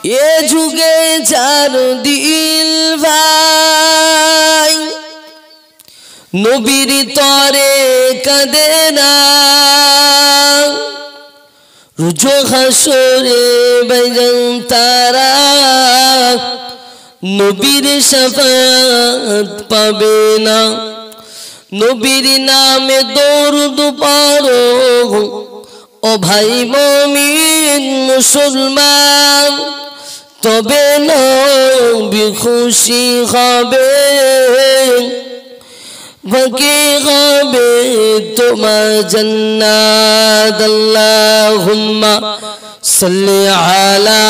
এ যুগে যার দিল ভাই নবীর তরে কাঁদে না রুজু হাসরে বাইজান তারা নবীর শাফাত পাবে না নবীর নামে দরুদ পড়ো ও ভাই মুমিন মুসলমান তবে নবী খুশি হবে বাকি হবে তোমার জান্নাত আল্লাহুম্মা সাল্লি আলা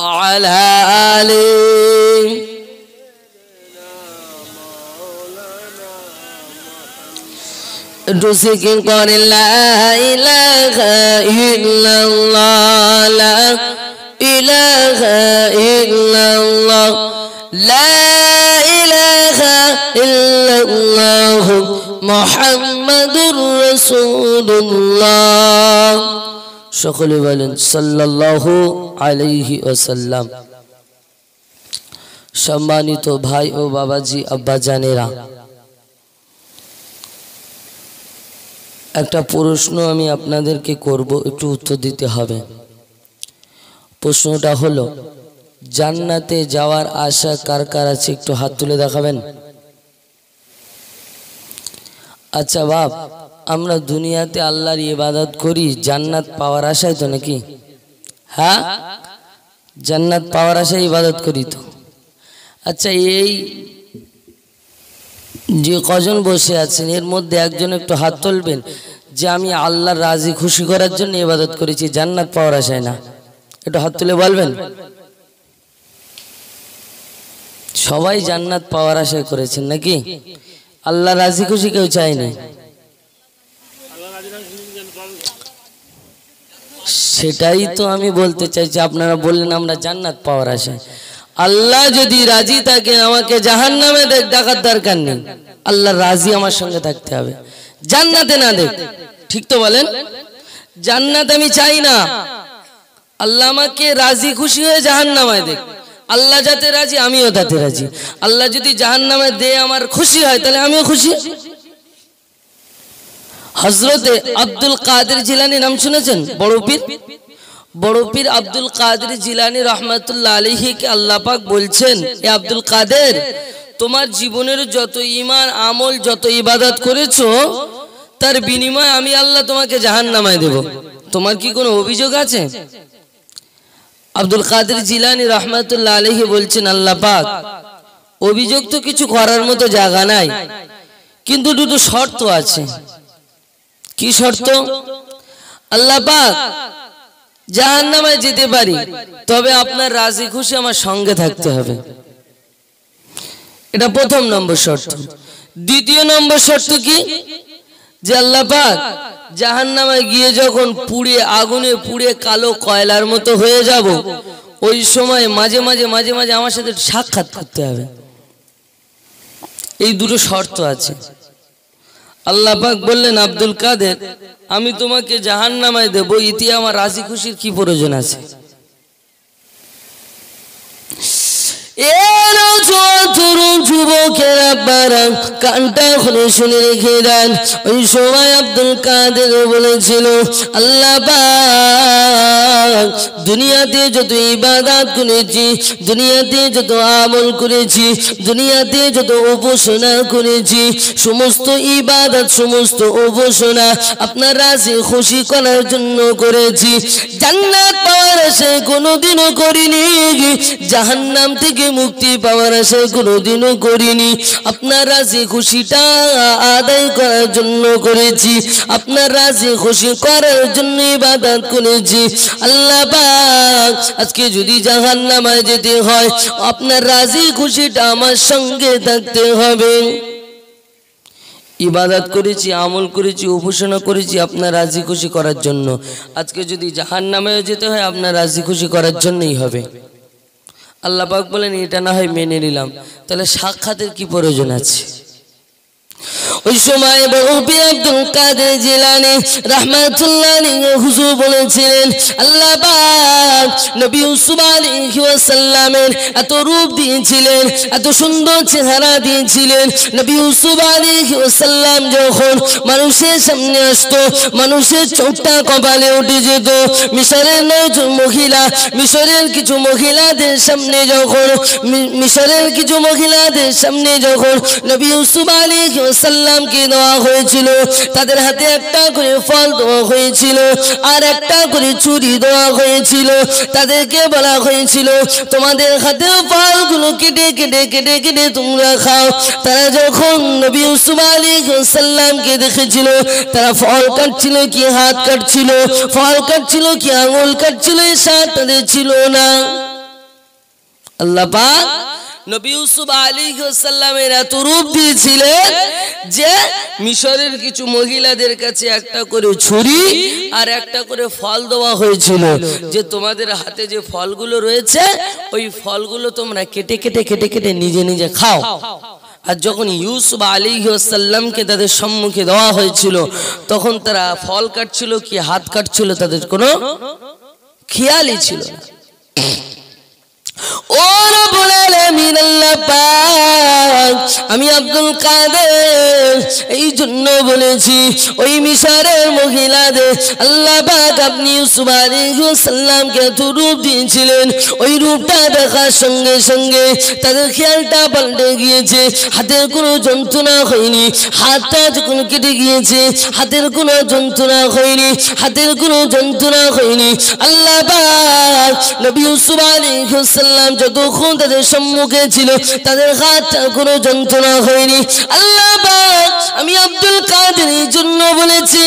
وعلى آله رزقين قال لا إله إلا الله لا إله إلا الله لا إله إلا الله محمد رسول الله সকলে বলেন সাল্লাল্লাহু আলাইহি ওয়াসাল্লাম। সম্মানিত ভাই ও বাবাজি আব্বা জানেরা, একটা প্রশ্ন আমি আপনাদেরকে করব, একটু উত্তর দিতে হবে। প্রশ্নটা হলো, জান্নাতে যাওয়ার আশা কার কার আছে একটু হাত তুলে দেখাবেন। আচ্ছা বাপ, আমরা দুনিয়াতে আল্লাহর ইবাদত করি জান্নাত পাওয়ার আশায় তো নাকি? হ্যাঁ, জান্নাত পাওয়ার আশায় ইবাদত করি তো। আচ্ছা, এই যে কজন বসে আছেন এর মধ্যে একজন একটু হাত তুলবেন যে আমি আল্লাহর রাজি খুশি করার জন্য ইবাদত করেছি, জান্নাত পাওয়ার আশায় না। একটু হাত তুলে বলবেন। সবাই জান্নাত পাওয়ার আশায় করেছেন নাকি? আল্লাহ রাজি খুশি কেউ চায়নি। সেটাই তো আমি বলতে চাইছি। আপনারা বললেন আমরা জান্নাত পাওয়ার আশায়। আল্লাহ যদি রাজি থাকে আমাকে জাহান্নামে দেখার দরকার নেই, আল্লাহ রাজি আমার সঙ্গে থাকতে হবে, জান্নাতে না দেখ। ঠিক তো বলেন? জান্নাত আমি চাই না, আল্লাহ আমাকে রাজি খুশি হয়ে জাহান্নামে দেখ। আল্লাহ যাতে রাজি আমিও তাতে রাজি। আল্লাহ যদি জাহান্নামে দে আমার খুশি হয় তাহলে আমিও খুশি। হযরতে আব্দুল কাদের জিলানী নাম শুনেছেন? বড় পীর আব্দুল কাদের জিলানী রাহমাতুল্লাহ আলাইহি কে আল্লাহ পাক বলছেন, এ আব্দুল কাদের, তোমার জীবনের যত ঈমান আমল যত ইবাদত করেছো তার বিনিময়ে আমি আল্লাহ তোমাকে জাহান্নামে দেব। তোমার কি কোনো অভিযোগ আছে? আব্দুল কাদের জিলানী রাহমাতুল্লাহ আলাইহি বলছেন, আল্লাহ পাক অভিযোগ তো কিছু করার মতো জায়গা নাই, কিন্তু দুটো শর্ত আছে। কি শর্ত? আল্লাহ পাক জাহান্নামে যেতে পারি, তবে আপনার রাজি খুশি আমার সঙ্গে থাকতে হবে। এটা প্রথম নম্বর শর্ত। দ্বিতীয় নম্বর শর্ত কি? যে আল্লাহ পাক জাহান্নামে গিয়ে যখন পুড়ে আগুনে পুড়ে কালো কয়লার মতো হয়ে যাব, ওই সময় মাঝে মাঝে আমার সাথে সাক্ষাৎ করতে হবে। এই দুটো শর্ত আছে। আল্লাহ পাক বললেন, আব্দুল কাদের, আমি তোমাকে জাহান্নামে দেব, ইতি আমার রাজি খুশির কি প্রয়োজন আছে? যুবকেরা বারা কানটা খুলে শুনে রেখে দেন। ওই সময় আব্দুল কাদের বলেছিল, আল্লাহ পাক দুনিয়াতে যত ইবাদত করেছি, দুনিয়াতে যত আমল করেছি, দুনিয়াতে যত উপাসনা করেছি, সমস্ত ইবাদত সমস্ত উপাসনা আপনার রাজি খুশি করার জন্য করেছি। জান্নাত পাওয়ার আশায় কোনোদিনও করিনি, জাহান্নাম থেকে মুক্তি পাওয়ার আশায় কোনোদিনও করিনি। আপনার রাজি খুশিটা আদায় করার জন্য করেছি, আপনার রাজি খুশি করার জন্য ইবাদত করেছি। আল্লাহ পাক আজকে যদি জাহান্নামে যেতে হয়, আপনার রাজি খুশিটা আমার সঙ্গে থাকতে হবে। ইবাদত করেছি, আমল করেছি, উপাসনা করেছি আপনার রাজি খুশি করার জন্য। আজকে যদি জাহান্নামেও যেতে হয় আপনার রাজি খুশি করার জন্যই হবে। আল্লাহ পাক বলেন, এটা না হয় মেনে নিলাম, তাহলে সাক্ষাতের কি প্রয়োজন আছে? ওই সময় বড়পি আব্দুল কাদের জিলানী রাহমাতুল্লাহ আলাইহি হুজুর বলেছিলেন আল্লাহ পাক নবী ইউসুফ আলাইহি ওয়াসাল্লামের এত রূপ দিয়েছিলেন, এত সুন্দর চেহারা দিয়েছিলেন। নবী ইউসুফ আলাইহি ওয়াসাল্লাম যখন মানুষের সামনে আসতো, মানুষের চোখটা কপালে উঠে যেত। মিশরের কিছু মহিলাদের সামনে যখন নবী ইউসুফ আলাইহি ওয়াসাল্লামকে দেওয়া হয়েছিল, তাদের হাতে একটা করে ফল দেওয়া হয়েছিল আর একটা করে ছুরি দেওয়া হয়েছিল। তাদেরকে বলা হয়েছিল তোমাদের হাতে ফলগুলো কেটে কেটে কেটে কেটে তোমরা খাও। তারা যখন নবী ইউসুফ আলাইহিস সালামকে দেখেছিল, তারা ফল কাটছিল কি হাত কাটছিল, ফল কাটছিল কি আঙুল কাটছিল, এই সাথ তাদের ছিল না। আল্লাহ পাক নবী ইউসুফ আলাইহিস সালামের এত রূপ দিয়েছিলেন যে মিশরের কিছু মহিলাদের কাছে একটা করে ছুরি আর একটা করে ফল দেওয়া হয়েছিল, যে তোমাদের হাতে যে ফলগুলো রয়েছে ওই ফলগুলো তোমরা কেটে কেটে কেটে কেটে নিজে নিজে খাও। আর যখন ইউসুফ আলাইহিস সালামকে তাদের সম্মুখে দেওয়া হয়েছিল, তখন তারা ফল কাটছিল কি হাত কাটছিল তাদের কোনো খেয়ালই ছিল না। ও রব্বুল আলামিন আল্লাহ পাক, আমি আব্দুল কাদের এই জন্য বলেছি ওই মিশরের মহিলাদের আল্লাহ পাক আপনি ইউসুফ আলাইহিস সালামকে এত রূপ দিয়েছিলেন, ওই রূপটা দেখার সঙ্গে সঙ্গে তাদের খেয়ালটা পাল্টে গিয়েছে। হাতের কোনো যন্ত্রণা হয়নি, হাতটা যখন কেটে গিয়েছে হাতের কোনো যন্ত্রণা হয়নি, হাতের কোনো যন্ত্রণা হয়নি। আল্লাহ পাক নবী ইউসুফ আলাইহিস সালাম যতক্ষণ তাদের সম্মুখে ছিল তাদের হাতটা কোনো যন্ত্রণা হয়নি। আল্লাহ পাক আমি আব্দুল কাদের এই জন্য বলেছি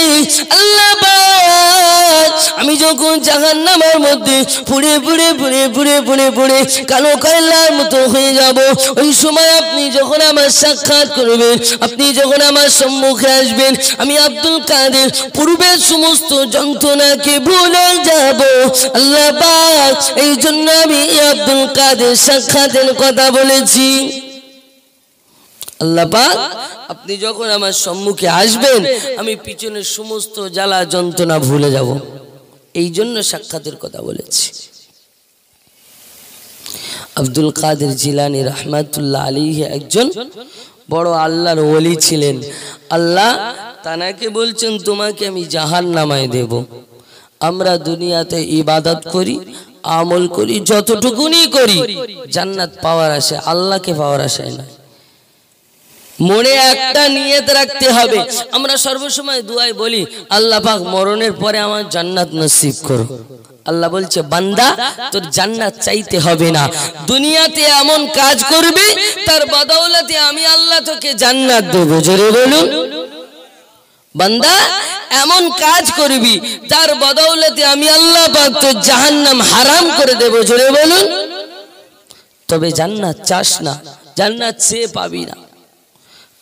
আল্লাহ পাক আমি যখন জাহান্নামের মধ্যে পুড়ে পুড়ে পুড়ে পুড়ে পুড়ে পুড়ে কালো কয়লার মতো হয়ে যাব, ওই সময় আপনি যখন আমার সাক্ষাৎ করবেন, আপনি যখন আমার সম্মুখে আসবেন, আমি আব্দুল কাদের পূর্বের সমস্ত যন্ত্রণাকে ভুলে যাব। আল্লাহ পাক এই জন্য আমি আব্দুল কাদের সাক্ষাতের কথা বলেছি। আল্লাহ পাক আপনি যখন আমার সম্মুখে আসবেন আমি পিছনের সমস্ত জ্বালা যন্ত্রণা ভুলে যাব, এই জন্য সাক্ষাতের কথা বলেছি। আব্দুল কাদের জিলানী রাহমাতুল্লাহ আলাইহি একজন বড় আল্লাহর ওলি ছিলেন। আল্লাহ তানাকে বলছেন তোমাকে আমি জাহান্নামায় দেব। আমরা দুনিয়াতে ইবাদত করি, আমল করি, যতটুকুনি করি, জান্নাত পাওয়ার আশা, আল্লাহকে পাওয়ার আশায় না। মনে একটা নিয়ত রাখতে হবে। আমরা সর্বসময় দুআয় বলি আল্লাহ পাক মরণের পরে আমার জান্নাত নসিব করো। আল্লাহ বলছে বান্দা তোর জান্নাত চাইতে হবে না, দুনিয়াতে এমন কাজ করবি তার বদৌলতে আমি আল্লাহ তোকে জান্নাত দেব। জোরে বলুন বান্দা এমন কাজ করবি তার বদৌলতে আমি আল্লাহ পাক তোর জাহান্নাম হারাম করে দেব। জোরে বলুন। তবে জান্নাত চাস না, জান্নাত চেয়ে পাবি না,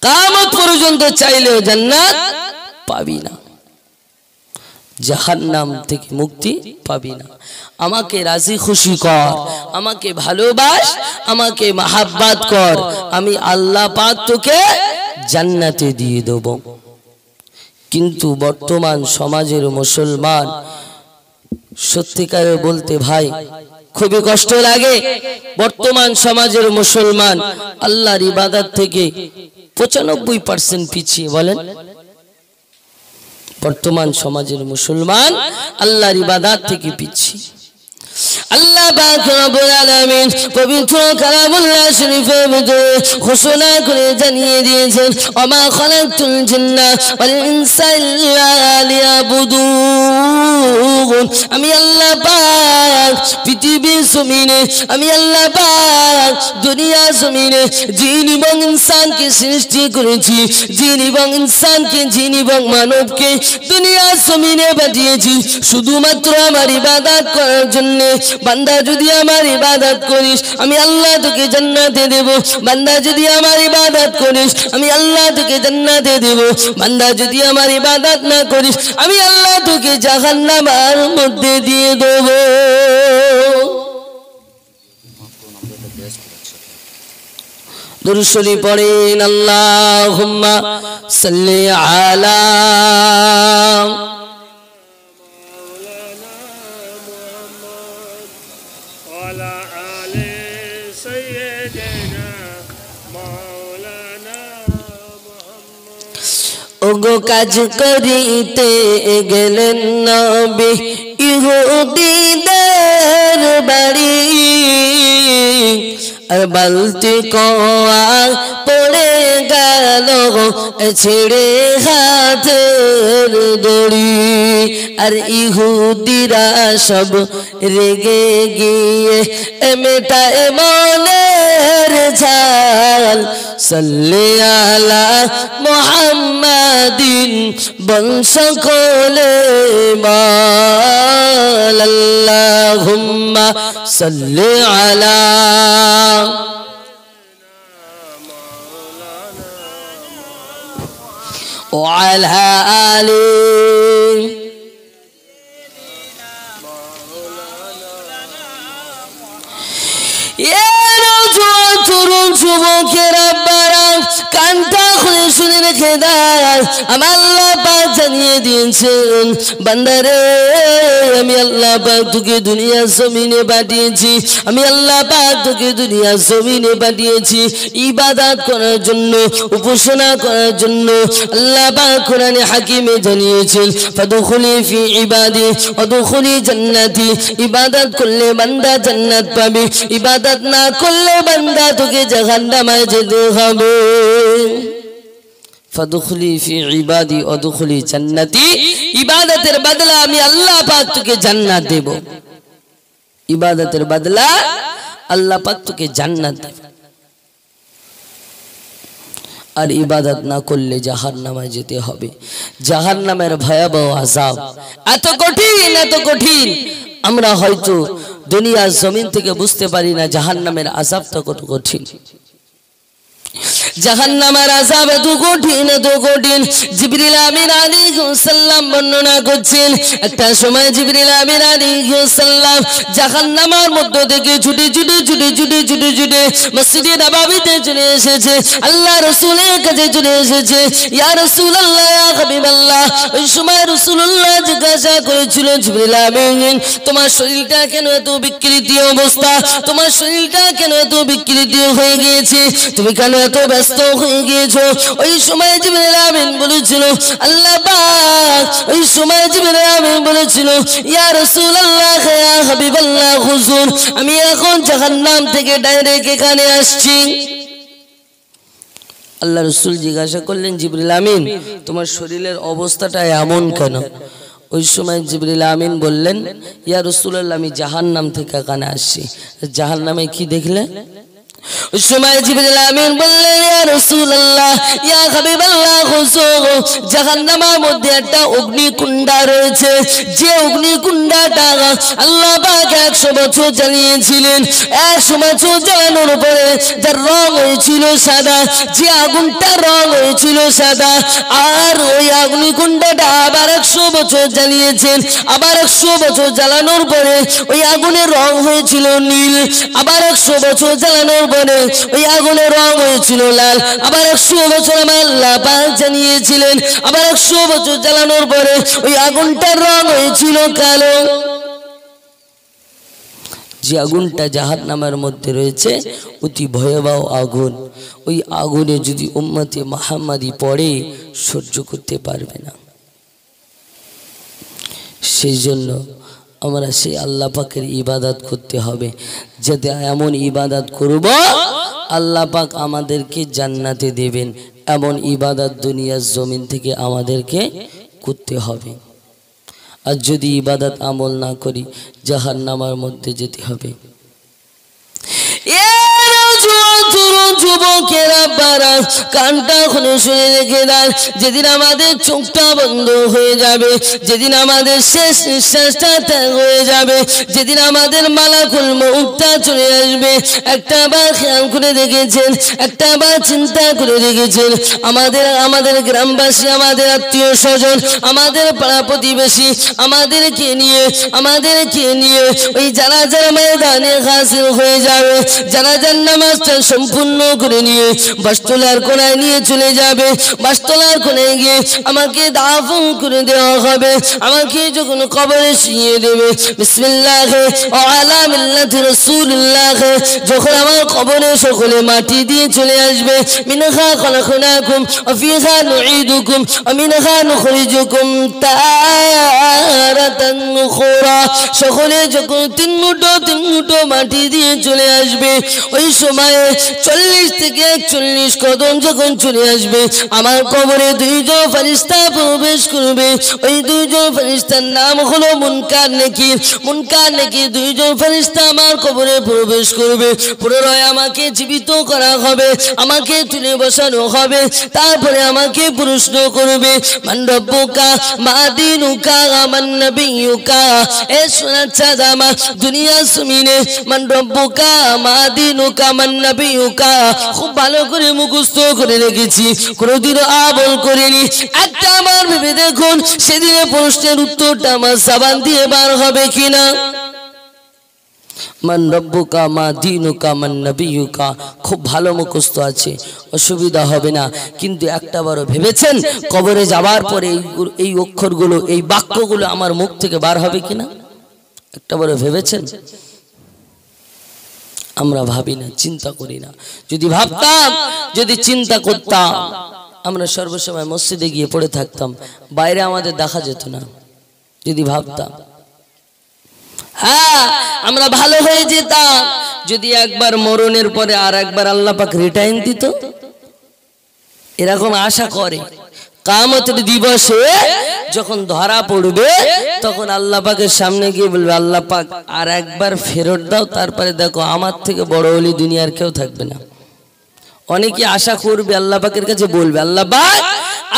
কিয়ামত পর্যন্ত চাইলেও জান্নাত পাবি না, জাহান্নাম থেকে মুক্তি পাবি না। আমাকে রাজি খুশি কর, আমাকে ভালোবাস, আমাকে মাহাব্বত কর, আমি আল্লাহ পাক তোকে জান্নাতে দিয়ে দেব। কিন্তু বর্তমান সমাজের মুসলমান, সত্যিকারে বলতে ভাই খুবই কষ্ট লাগে, বর্তমান সমাজের মুসলমান আল্লাহর ইবাদত থেকে 95% পিছিয়ে। বলেন বর্তমান সমাজের মুসলমান আল্লাহর ইবাদত থেকে পিছিয়ে। আল্লাহ পাক রব্বুল আলামিন পবিত্র কালামুল্লাহ শরীফের ভিতরে ঘোষণা করে জানিয়ে দিয়েছেন ওমা খালাকতুল জিন্না ওয়াল ইনসা ইল্লা লিয়াবুদুন। আমি আল্লাহ পাক পৃথিবীর জমিনে, আমি আল্লাহ পাক দুনিয়ার জমিনে জিন এবং ইনসানকে সৃষ্টি করেছি, জিন এবং ইনসানকে, জিন এবং মানবকে দুনিয়ার জমিনে পাঠিয়েছি শুধুমাত্র আমার ইবাদত করার জন্য। বান্দা যদি আমার ইবাদত করিস আমি আল্লাহ তোকে জান্নাতে দেব, বান্দা যদি আমার ইবাদত করিস আমি আল্লাহ তোকে জান্নাতে দেব, বান্দা যদি আমার ইবাদত না করিস আমি আল্লাহ তোকে জাহান্নামের মধ্যে দিয়ে দেব। দুরূদ শরীফ পড়েন আল্লাহুম্মা সাল্লি আলা ওগো কাজ করিতে গেলেন নবী ইহুদীদের বাড়ি আর বালতি কোয়া পড়ে গেল ছেড়ে হাতের দড়ি আর ইহুদিরা সব রেগে গিয়ে মেটায় মনের ঝাল সাল্লি আলা মুহাম্মাদিন বংশ কোলে বল আল্লাহুম্মা সাল্লি আলা وعلى آله يا رجوع ترون شبوك ربنا কানটা খুলে শুনে রেখে দাও আমার আল্লাহ পাক জানিয়ে দিয়েছেন বান্দারে আমি আল্লাহ পাক তোকে দুনিয়া জমিনে পাঠিয়েছি আমি আল্লাহ পাক তোকে দুনিয়া জমিনে পাঠিয়েছি ইবাদত করার জন্য উপাসনা করার জন্য আল্লাহ পাক কোরআনে হাকিমে জানিয়েছেন ফাদখুলি ফি ইবাদি ওয়াদখুলি জান্নাতি ইবাদত করলে বান্দা জান্নাত পাবে ইবাদত না করলে বান্দা তোকে জাহান্নামে যেতে হবে ফাদখুলি ফি ইবাদি ওয়াদখুলি জান্নাতি ইবাদতের বদলা আমি আল্লাহ পাক তোকে জান্নাত দেব ইবাদতের বদলা আল্লাহ পাক তোকে জান্নাত দেব আর ইবাদত না করলে জাহান্নামে যেতে হবে জাহান্নামের ভয়াবহ আযাব এত কঠিন আমরা হয়তো দুনিয়ার জমিন থেকে বুঝতে পারি না জাহান্নামের আযাবটা কত কঠিন জাহান্নামের আযাব এত কঠিন জিবরিল আমিন আলাইহিস সালাম বর্ণনা করছেন একটা সময় জিবরিল আমিন আলাইহিস সালাম জাহান্নামের মধ্য থেকে ছুটে মসজিদে নববীতে চলে এসেছে আল্লাহ রাসূলের কাছে চলে এসেছে ইয়া রাসূলুল্লাহ ইয়া হাবিবাল্লাহ ওই সময় রাসূলুল্লাহ জিজ্ঞাসা করেছিল জিবরিল আমিন তোমার শরীরটা কেন এত বিকৃতি অবস্থা তোমার শরীরটা কেন এত বিকৃতি হয়ে গিয়েছে তুমি কেন এত ব্যস্ত হয়ে গিয়েছো ওই সময় জিবরিল আমিন বলেছিল আল্লাহ পাক ওই সময় জিবরিল আমিন বলেছিল ইয়া রাসূলুল্লাহ ইয়া হাবিবাল্লাহ হুজুর আমি এখন জাহান্নাম থেকে ডাইরেক্ট এখানে আসছি আল্লাহ রাসূল জিজ্ঞাসা করলেন জিবরিল আমিন তোমার শরীরের অবস্থাটা এমন কেন ওই সময় জিবরিল আমিন বললেন ইয়া রাসূলুল্লাহ আমি জাহান্নাম থেকে এখানে আসছি জাহান্নামে কি দেখলে उस समय जिब्रील आमीन বললেন ইয়া রাসূলুল্লাহ ইয়া হাবিবাল্লাহ হুজুর জাহান্নামের মধ্যে একটা অগ্নিকুণ্ড রয়েছে যে অগ্নিকুণ্ডটা আল্লাহ পাক 100 বছর জ্বালিয়েছিলেন 100 বছর জ্বালানোর পরে যার রং হয়েছিল সাদা যে আগুনটার রং হয়েছিল সাদা আর ওই অগ্নিকুণ্ডটা আবার 100 বছর জ্বালিয়েছেন আবার 100 বছর জ্বালানোর পরে ওই আগুনের রং হয়েছিল নীল আবার 100 বছর জ্বালানোর পরে ওই আগুনের রং হয়েছিল লাল আবার 100 বছর আল্লাহ পাক জানিয়েছিলেন আবার 100 বছর জ্বালানোর পরে ওই আগুনটার রং হয়েছিল কালো যে আগুনটা জাহান্নামের মধ্যে রয়েছে অতি ভয়াবহ আগুন ওই আগুনে যদি উম্মতে মুহাম্মাদি পড়ে সহ্য করতে পারবে না সেইজন্য আমরা সেই আল্লাহ পাকের ইবাদত করতে হবে যাতে এমন ইবাদত করব আল্লাহ পাক আমাদেরকে জান্নাতে দেবেন এমন ইবাদত দুনিয়ার জমিন থেকে আমাদেরকে করতে হবে আর যদি ইবাদত আমল না করি জাহান্নামের মধ্যে যেতে হবে যুবকেরা বারা কানটা খুলে শুনে রেখে দেন, যেদিন আমাদের চোখটা বন্ধ হয়ে যাবে, যেদিন আমাদের শেষ নিঃশ্বাসটা ত্যাগ হয়ে যাবে, যেদিন আমাদের মালাকুল মউতটা চলে আসবে, একটা বার খেয়াল করে দেখেছেন, একটা বার চিন্তা করে দেখেছেন, আমাদের গ্রামবাসী, আমাদের আত্মীয় স্বজন, আমাদের পাড়া প্রতিবেশী আমাদেরকে নিয়ে ওই জানাজার ময়দানে হাজির হয়ে যাবে, জানাজার নামাজটা সম্পূর্ণ করে নিয়ে বাসতলার কোণায় নিয়ে চলে যাবে, বাসতলার কোণায় গিয়ে আমাকে দাফন করে দেওয়া হবে, আমাকে যখন কবরে শুইয়ে দেবে, বিসমিল্লাহ ওয়া আলা মিল্লাতি রাসূলিল্লাহ, যখন আমার কবরে সকলে মাটি দিয়ে চলে আসবে, মিনহা খলাকনাকুম ওয়া ফিহা নুঈদুকুম ওয়া মিনহা নুখরিজুকুম তারাতান উখরা, সকলে যখন তিন মুঠো মাটি দিয়ে চলে আসবে, ওই সময়ে 40 থেকে 41 কদম যখন চলে আসবে, আমার কবরে দুইজন ফেরেশতা প্রবেশ করবে। ওই দুইজন ফেরেশতার নাম হলো মুনকার নাকির। দুইজন ফেরেশতা আমার কবরে প্রবেশ করবে, পুনরায় আমাকে জীবিত করা হবে, আমাকে তুলে বসানো হবে, তারপরে আমাকে প্রশ্ন করবে, মান রব্বুকা মা দীনুকা মান নবিয়ুকা। এ সোনার চাঁদ আমার দুনিয়া জমিনে মান রব্বুকা মা দীনুকা মান নবিয়ুকা খুব ভালো করে মুখস্থ করে রেখেছি, কোনোদিনও আমল করিনি। একটা আমার ভেবে দেখুন, সেদিনে প্রশ্নের উত্তরটা আমার জবান দিয়ে বার হবে কিনা। মান রব্বুকা মা দীনুকা মান নবিয়ুকা খুব ভালো মুখস্থ আছে, অসুবিধা হবে না, কিন্তু একটাবারও ভেবেছেন কবরে যাবার পরে এই অক্ষরগুলো, এই বাক্যগুলো আমার মুখ থেকে বার হবে কিনা? একটাবারও ভেবেছেন? আমরা ভাবি না, চিন্তা করি না। যদি ভাবতাম, যদি চিন্তা করতাম, আমরা সর্বসময় মসজিদে গিয়ে পড়ে থাকতাম, বাইরে আমাদের দেখা যেত না। যদি ভাবতাম, হ্যাঁ আমরা ভালো হয়ে যেতাম যদি একবার মরণের পরে আর একবার আল্লাহ পাক রিটার্ন দিত। এরকম আশা করে কিয়ামতের দিবসে যখন ধরা পড়বে, তখন আল্লাহ পাকের সামনে গিয়ে বলবে, আল্লাহ পাক আর একবার ফেরত দাও, তারপরে দেখো আমার থেকে বড় ওলি দুনিয়ার কেউ থাকবে না। অনেকে আশা করবে, আল্লাহ পাকের কাছে বলবে, আল্লাহ পাক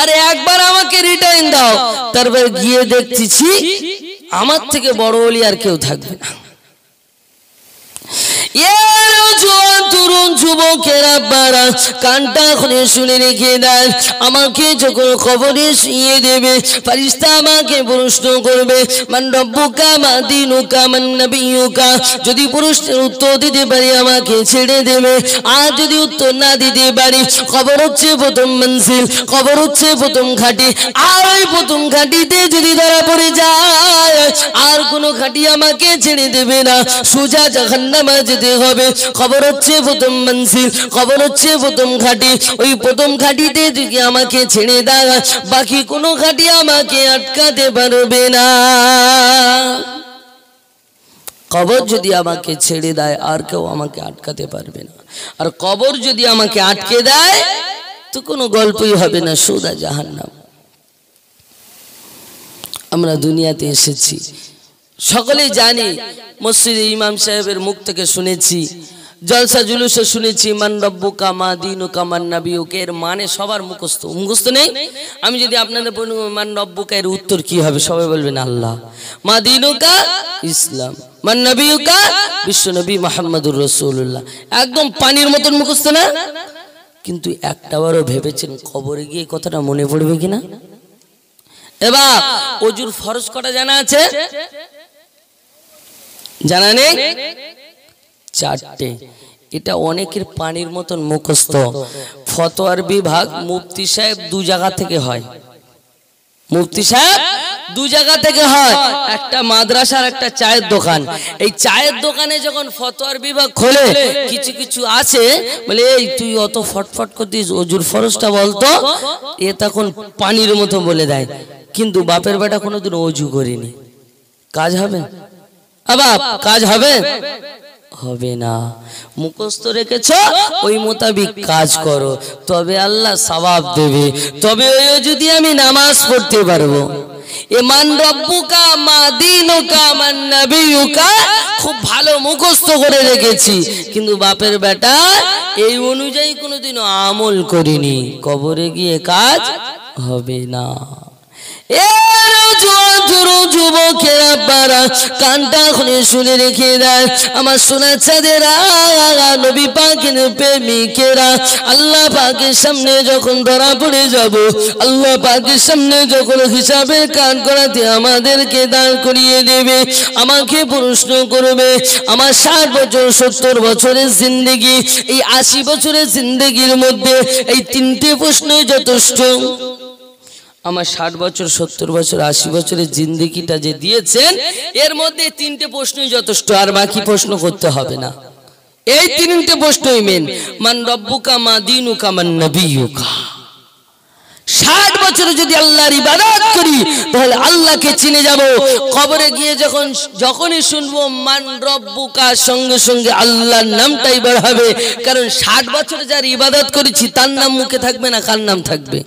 আরে একবার আমাকে রিটার্ন দাও, তারপর গিয়ে দেখতেছি আমার থেকে বড় ওলি আর কেউ থাকবে না। তরুণ যুবকেরা বারা কানটা খুলে শুনে রেখে দেন, আমাকে যখন কবরে শুইয়ে দেবে, ফেরেশতা আমাকে প্রশ্ন করবে, মান রব্বুকা মা দীনুকা মান নবিয়ুকা। যদি প্রশ্নের উত্তর দিতে পারি আমাকে ছেড়ে দেবে, আর যদি উত্তর না দিতে পারি, কবর হচ্ছে প্রথম মঞ্জিল, কবর হচ্ছে প্রথম ঘাটি, আর ওই প্রথম ঘাটিতে যদি ধরা পড়ে যায় আর কোনো ঘাটি আমাকে ছেড়ে দেবে না, সোজা জাহান্নামে যেতে হবে। খবর হচ্ছে প্রথম মঞ্জিল, খবর হচ্ছে প্রথম ঘাটি, ওই প্রথম ঘাটিতে যদি আমাকে ছেড়ে দেয়, বাকি কোনো ঘাটি আমাকে আটকাতে পারবে না। কবর যদি আমাকে ছেড়ে দেয় আর কেউ আমাকে আটকাতে পারবে না, আর কবর যদি আমাকে আটকে দেয় তো কোনো গল্পই হবে না, সোজা জাহান্নাম। আমরা দুনিয়াতে এসেছি সকলেই জানি, মসজিদে ইমাম সাহেবের মুখ থেকে শুনেছি, জলসা জুলুসে শুনেছি, মান রব্বুকা মা দীনুকা মান নবিয়ুকা। এর মানে সবার মুখস্থ নেই। আমি যদি আপনাদের বলি মান রব্বুকা, এর উত্তর কি হবে? সবাই বলবেন আল্লাহ। মা দীনুকা ইসলাম, মান নবিয়ুকা বিশ্বনবী মুহাম্মদুর রাসূলুল্লাহ। একদম পানির মতন মুখস্থ না? কিন্তু একটাবারও ভেবেছেন কবরে গিয়ে কথাটা মনে পড়বে কিনা? এবার ওজুর ফরজ কটা জানা আছে? জানা নেই? 4টে। এটা অনেকের পানির মতন মুখস্থ। ফতোয়ার বিভাগ মুফতি সাহেব 2 জায়গা থেকে হয়, মুফতি সাহেব 2 জায়গা থেকে হয়, একটা মাদ্রাসার একটা চায়ের দোকান। এই চায়ের দোকানে যখন ফতোয়ার বিভাগ খোলে, কিছু কিছু আছে বলে, এই তুই অত ফটফট করতিস, ওজুর ফরজটা বলতো। এ তখন পানির মতো বলে দেয়, কিন্তু বাপের বেটা কোনোদিন ওজু করিনি, কাজ হবে? আবার কাজ হবে? হবে না। মুখস্থ রেখেছো, ওই মোতাবিক কাজ করো, তবে আল্লাহ সওয়াব দেবে, তবে ওই যদি আমি নামাজ পড়তে পারবো। মান রব্বুকা মা দীনুকা মান নবিয়ুকা খুব ভালো মুখস্থ করে রেখেছি, কিন্তু বাপের বেটা এই অনুযায়ী কোনোদিনও আমল করিনি, কবরে গিয়ে কাজ হবে না। যুবকেরা পারা কানটা খুলে শুনে রেখে দেয় আমার সোনা চাঁদেরা, নবী পাকের প্রেমিকেরা, আল্লাহ পাকের সামনে যখন ধরা পড়ে যাব, আল্লাহ পাকের সামনে যখন হিসাবের কান করাতে আমাদেরকে দাঁড় করিয়ে দেবে, আমাকে প্রশ্ন করবে আমার 60 বছর 70 বছরের জিন্দেগি, এই 80 বছরের জিন্দেগির মধ্যে এই 3টে প্রশ্নই যথেষ্ট। আমার 60 বছর 70 বছর 80 বছরের জিন্দেগিটা যে দিয়েছেন এর মধ্যে 3টে প্রশ্নই যথেষ্ট, আর বাকি প্রশ্ন করতে হবে না। এই 3টে প্রশ্নই মেন। মান রব্বুকা মা দীনুকা মান নবিয়ুকা। 60 বছরে যদি আল্লাহর ইবাদত করি তাহলে আল্লাহকে চিনে যাব। কবরে গিয়ে যখনই শুনবো মান রব্বুকা, সঙ্গে সঙ্গে আল্লাহর নামটাই বের হবে, কারণ 60 বছরে যার ইবাদত করেছি তার নাম মুখে থাকবে না, কার নাম থাকবে?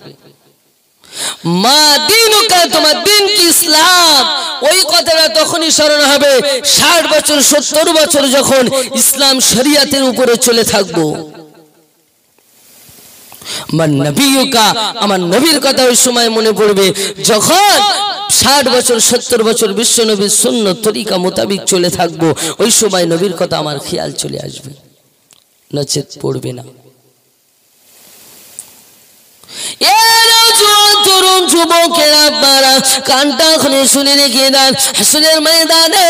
মা দীনুকা, তোমার দিন কি ইসলাম, ওই কথাটা তখনই স্মরণ হবে 60 বছর 70 বছর যখন ইসলাম শরিয়াতের উপরে চলে থাকবো। মান নবিয়ুকা, আমার নবীর কথা ওই সময় মনে পড়বে যখন 60 বছর 70 বছর বিশ্ব নবীর সুন্নত তরিকা মোতাবেক চলে থাকবো, ওই সময় নবীর কথা আমার খেয়াল চলে আসবে, নচেত পড়বে না। তরুণ যুবকেরা আপনারা কানটা খুলে শুনে রেখে দেন, হাসরের ময়দানে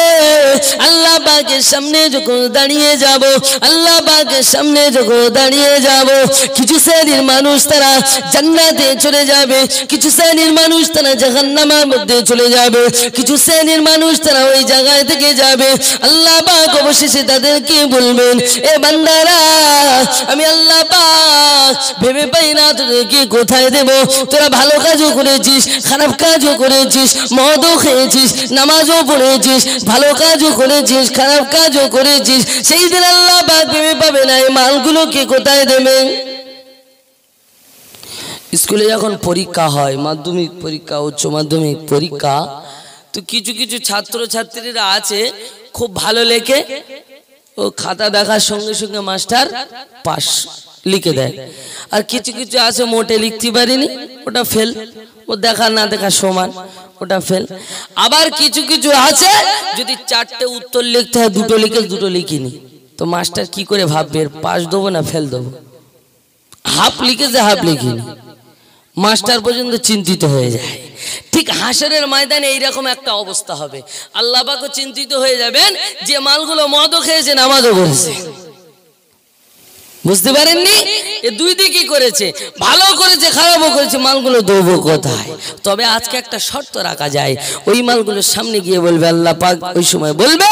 আল্লাহ পাকের সামনে যখন দাঁড়িয়ে যাব, আল্লাহ পাকের সামনে যখন দাঁড়িয়ে যাব, কিছু শ্রেণীর মানুষ তারা জান্নাতে চলে যাবে, কিছু শ্রেণীর মানুষ তারা জাহান্নামের মধ্যে চলে যাবে, কিছু শ্রেণীর মানুষ তারা ওই জায়গায় থেকে যাবে। আল্লাহ পাক অবশেষে তাদেরকে বলবেন, এ বান্দারা, আমি আল্লাহ পাক ভেবে পাই না তোদেরকে কোথায় দেব। তোরা ভালো কাজও করেছিস, খারাপ কাজও করেছিস, মদও খেয়েছিস, নামাজও পড়েছিস, ভালো কাজও করেছিস, খারাপ কাজও করেছিস, সেই দিন আল্লাহ পাক ভেবে পাবে না এই মালগুলোকে কোথায় দেবে। স্কুলে যখন পরীক্ষা হয়, মাধ্যমিক পরীক্ষা, উচ্চ মাধ্যমিক পরীক্ষা, তো কিছু কিছু ছাত্র ছাত্রীরা আছে খুব ভালো লেখে, ও খাতা দেখার সঙ্গে সঙ্গে মাস্টার পাস লিখে দেয়, আর কিছু কিছু আছে মোটে লিখতে পারিনি, ওটা ফেল, ও দেখা না দেখা সমান, ওটা ফেল। আবার কিছু কিছু আছে যদি 4টে উত্তর লিখতে হয় 2টো লিখে 2টো লিখিনি, তো মাস্টার কি করে ভাববে পাস দেবো না ফেল দেবো? হাফ লিখেছে হাফ লিখিনি, মাস্টার পর্যন্ত চিন্তিত হয়ে যায়। ঠিক হাসরের ময়দানে এইরকম একটা অবস্থা হবে, আল্লাহ পাকও চিন্তিত হয়ে যাবেন যে মালগুলো মদও খেয়েছে নামাজও করেছে। বুঝতে পারেননি? এ দুই দিকই করেছে, ভালো করেছে খারাপও করেছে, মালগুলো দেবো কোথায়? তবে আজকে একটা শর্ত রাখা যায়, ওই মালগুলোর সামনে গিয়ে বলবে আল্লাহ পাক, ওই সময় বলবে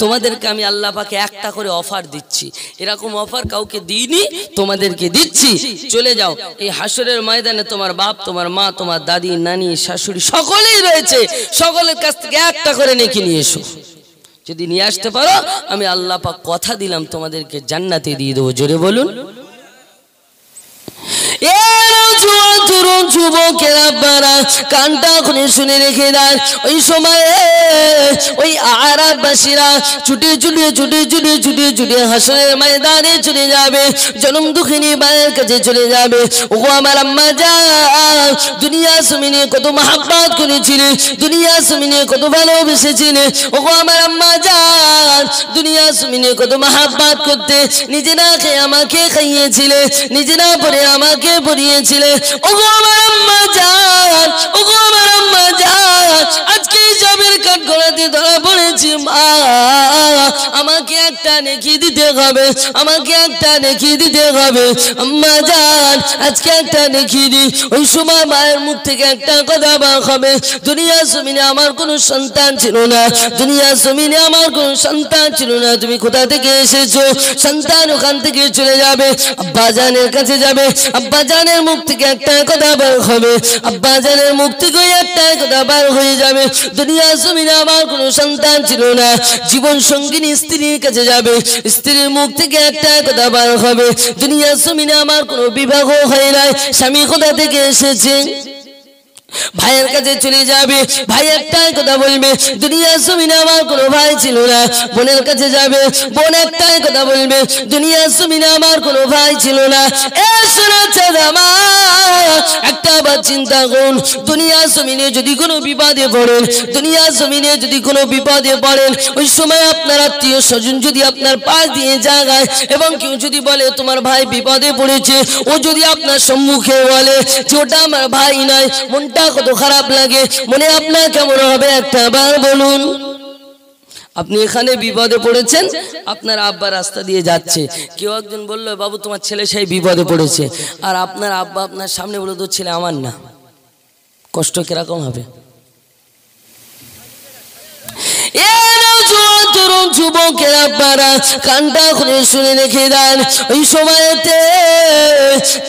তোমাদেরকে আমি আল্লাহ পাকে একটা করে অফার দিচ্ছি, এরকম অফার কাউকে দিইনি, তোমাদেরকে দিচ্ছি, চলে যাও। এই হাসরের ময়দানে তোমার বাপ, তোমার মা, তোমার দাদি, নানি, শাশুড়ি সকলেই রয়েছে, সকলের কাছ থেকে একটা করে নেকি নিয়ে এসো। যদি নিয়ে আসতে পারো আমি আল্লাহ পাক কথা দিলাম তোমাদেরকে জান্নাতে দিয়ে দেবো। জোরে বলুন। যুবকেরা আপনারা কানটা খুলে শুনে রেখে দেন, ওই সময়ে ওই আরাববাসীরা ছুটে ছুটে ছুটে ছুটে ছুটে ছুটে হাসরের ময়দানে চলে যাবে, জনম দুঃখিনী মায়ের কাছে চলে যাবে। ও আমার আম্মা জান, দুনিয়া জমিনে কত মহব্বত করেছিলে, দুনিয়া জমিনে কত ভালোবেসেছিলে। ও আমার আম্মা জান, দুনিয়া জমিনে কত মহব্বত করতে, নিজে না খেয়ে আমাকে খাইয়েছিলে, নিজে না পড়ে আমাকে পড়িয়েছিলে। ও আমার আম্মা জান, ও আমার আম্মা জান, আজকে হিসাবের কাঠ গড়াতে ধরা পড়েছি মা, আমাকে একটা নেকি দিতে হবে, আমাকে একটা নেকি দিতে হবে। আম্মা জান, আজকে একটা নেকি দি। ওই সময় মায়ের মুখ থেকে একটা কথা বার হবে, দুনিয়া জমিনে আমার কোনো সন্তান ছিল না, দুনিয়া জমিনে আমার কোনো সন্তান ছিল না, তুমি কোথা থেকে এসেছো? সন্তান ওখান থেকে চলে যাবে, আব্বা জানের কাছে যাবে, আব্বা জানের মুখ থেকে একটা কথা বার হবে, আব্বা জানের মুখ থেকে একটা কথা বার হয়ে যাবে, দুনিয়া জমিনে আমার কোনো সন্তান ছিল না, জীবন সঙ্গিনী স্ত্রীর কাছে যাবে, স্ত্রীর মুখ থেকে একটা কথা বার হবে, দুনিয়া জমিনে আমার কোনো বিবাহ হয় নাই, স্বামী কোথা থেকে এসেছে? ভাইয়ের কাছে চলে যাবে, ভাই একটাই কথা বলবে, দুনিয়ার জমিনে আমার কোনো ভাই ছিল না। বোনের কাছে যাবে, বোন একটাই কথা বলবে, দুনিয়ার জমিনে আমার কোনো ভাই ছিল না। এ শোনাচ্ছে আমার একটা বার চিন্তা করুন, দুনিয়ার জমিনে যদি কোনো বিপদে পড়েন, দুনিয়ার জমিনে যদি কোনো বিপদে পড়েন, ওই সময় আপনার আত্মীয় স্বজন যদি আপনার পাশ দিয়ে জাগায় এবং কেউ যদি বলে তোমার ভাই বিপদে পড়েছে, ও যদি আপনার সম্মুখে বলে যে ওটা আমার ভাই নয়, মনটা কত খারাপ লাগে, মনে আপনার কেমন হবে একটা বার বলুন। আপনি এখানে বিপদে পড়েছেন, আপনার আব্বা রাস্তা দিয়ে যাচ্ছে, কেউ একজন বললো বাবু তোমার ছেলে সেই বিপদে পড়েছে, আর আপনার আব্বা আপনার সামনে বলে তোর ছেলে আমার না, কষ্ট কিরকম হবে? তরুণ যুবকেরা আপনারা কানটা খুলে শুনে রেখে দেন, ওই সময়তে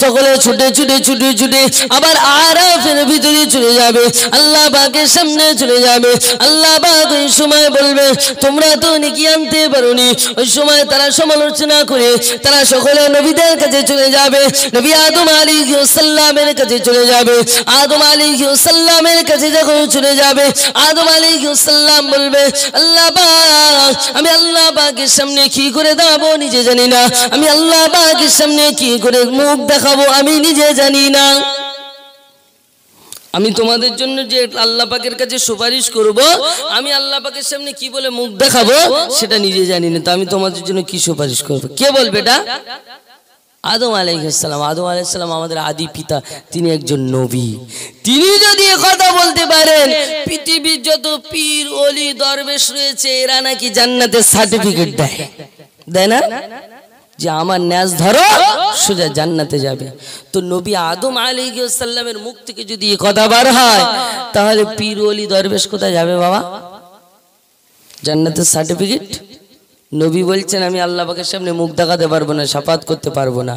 সকলে ছুটে ছুটে ছুটে ছুটে আবার আরাফের ভিতরে চলে যাবে, আল্লাহ পাকের সামনে চলে যাবে। আল্লাহ পাক ওই সময় বলবে তোমরা তো নেকি আনতে পারোনি। ওই সময় তারা সমালোচনা করে তারা সকলে নবীদের কাছে চলে যাবে, নবী আদম আলাইহিস সালামের কাছে চলে যাবে। আদম আলাইহিস সালামের কাছে যখন চলে যাবে, আদম আলাইহিস সালাম বলবে আল্লাহ পাক আমি আল্লাহ পাকের সামনে কি করে দাঁড়াবো নিজে জানি না, আমি আল্লাহ পাকের সামনে কি করে মুখ দেখাবো আমি নিজে জানি না। আমি তোমাদের জন্য যে আল্লাহ পাকের কাছে সুপারিশ করব, আমি আল্লাহ পাকের সামনে কি বলে মুখ দেখাবো সেটা নিজে জানি না, তো আমি তোমাদের জন্য কি সুপারিশ করব? কে বলবে এটা? আদম আলাইহিস সালাম। আদম আলাইহিস সালাম আমাদের আদি পিতা, তিনি একজন নবী। তিনি যদি কথা বলতে পারেন পৃথিবীর যত পীর ওলি দরবেশ রয়েছে এরা নাকি জান্নাতের সার্টিফিকেট দেয়, দেয় না? যে আমার ন্যাস ধরো সোজা জান্নাতে যাবে। তো নবী আদম আলাইহিস সালামের মুখ থেকে যদি এই কথা বার হয়, তাহলে পীর ওলি দরবেশ কোথায় যাবে বাবা? জান্নাতের সার্টিফিকেট। নবী বলছেন আমি আল্লাহ পাকের সামনে মুখ দেখাতে পারবো না, শাফাত করতে পারবো না,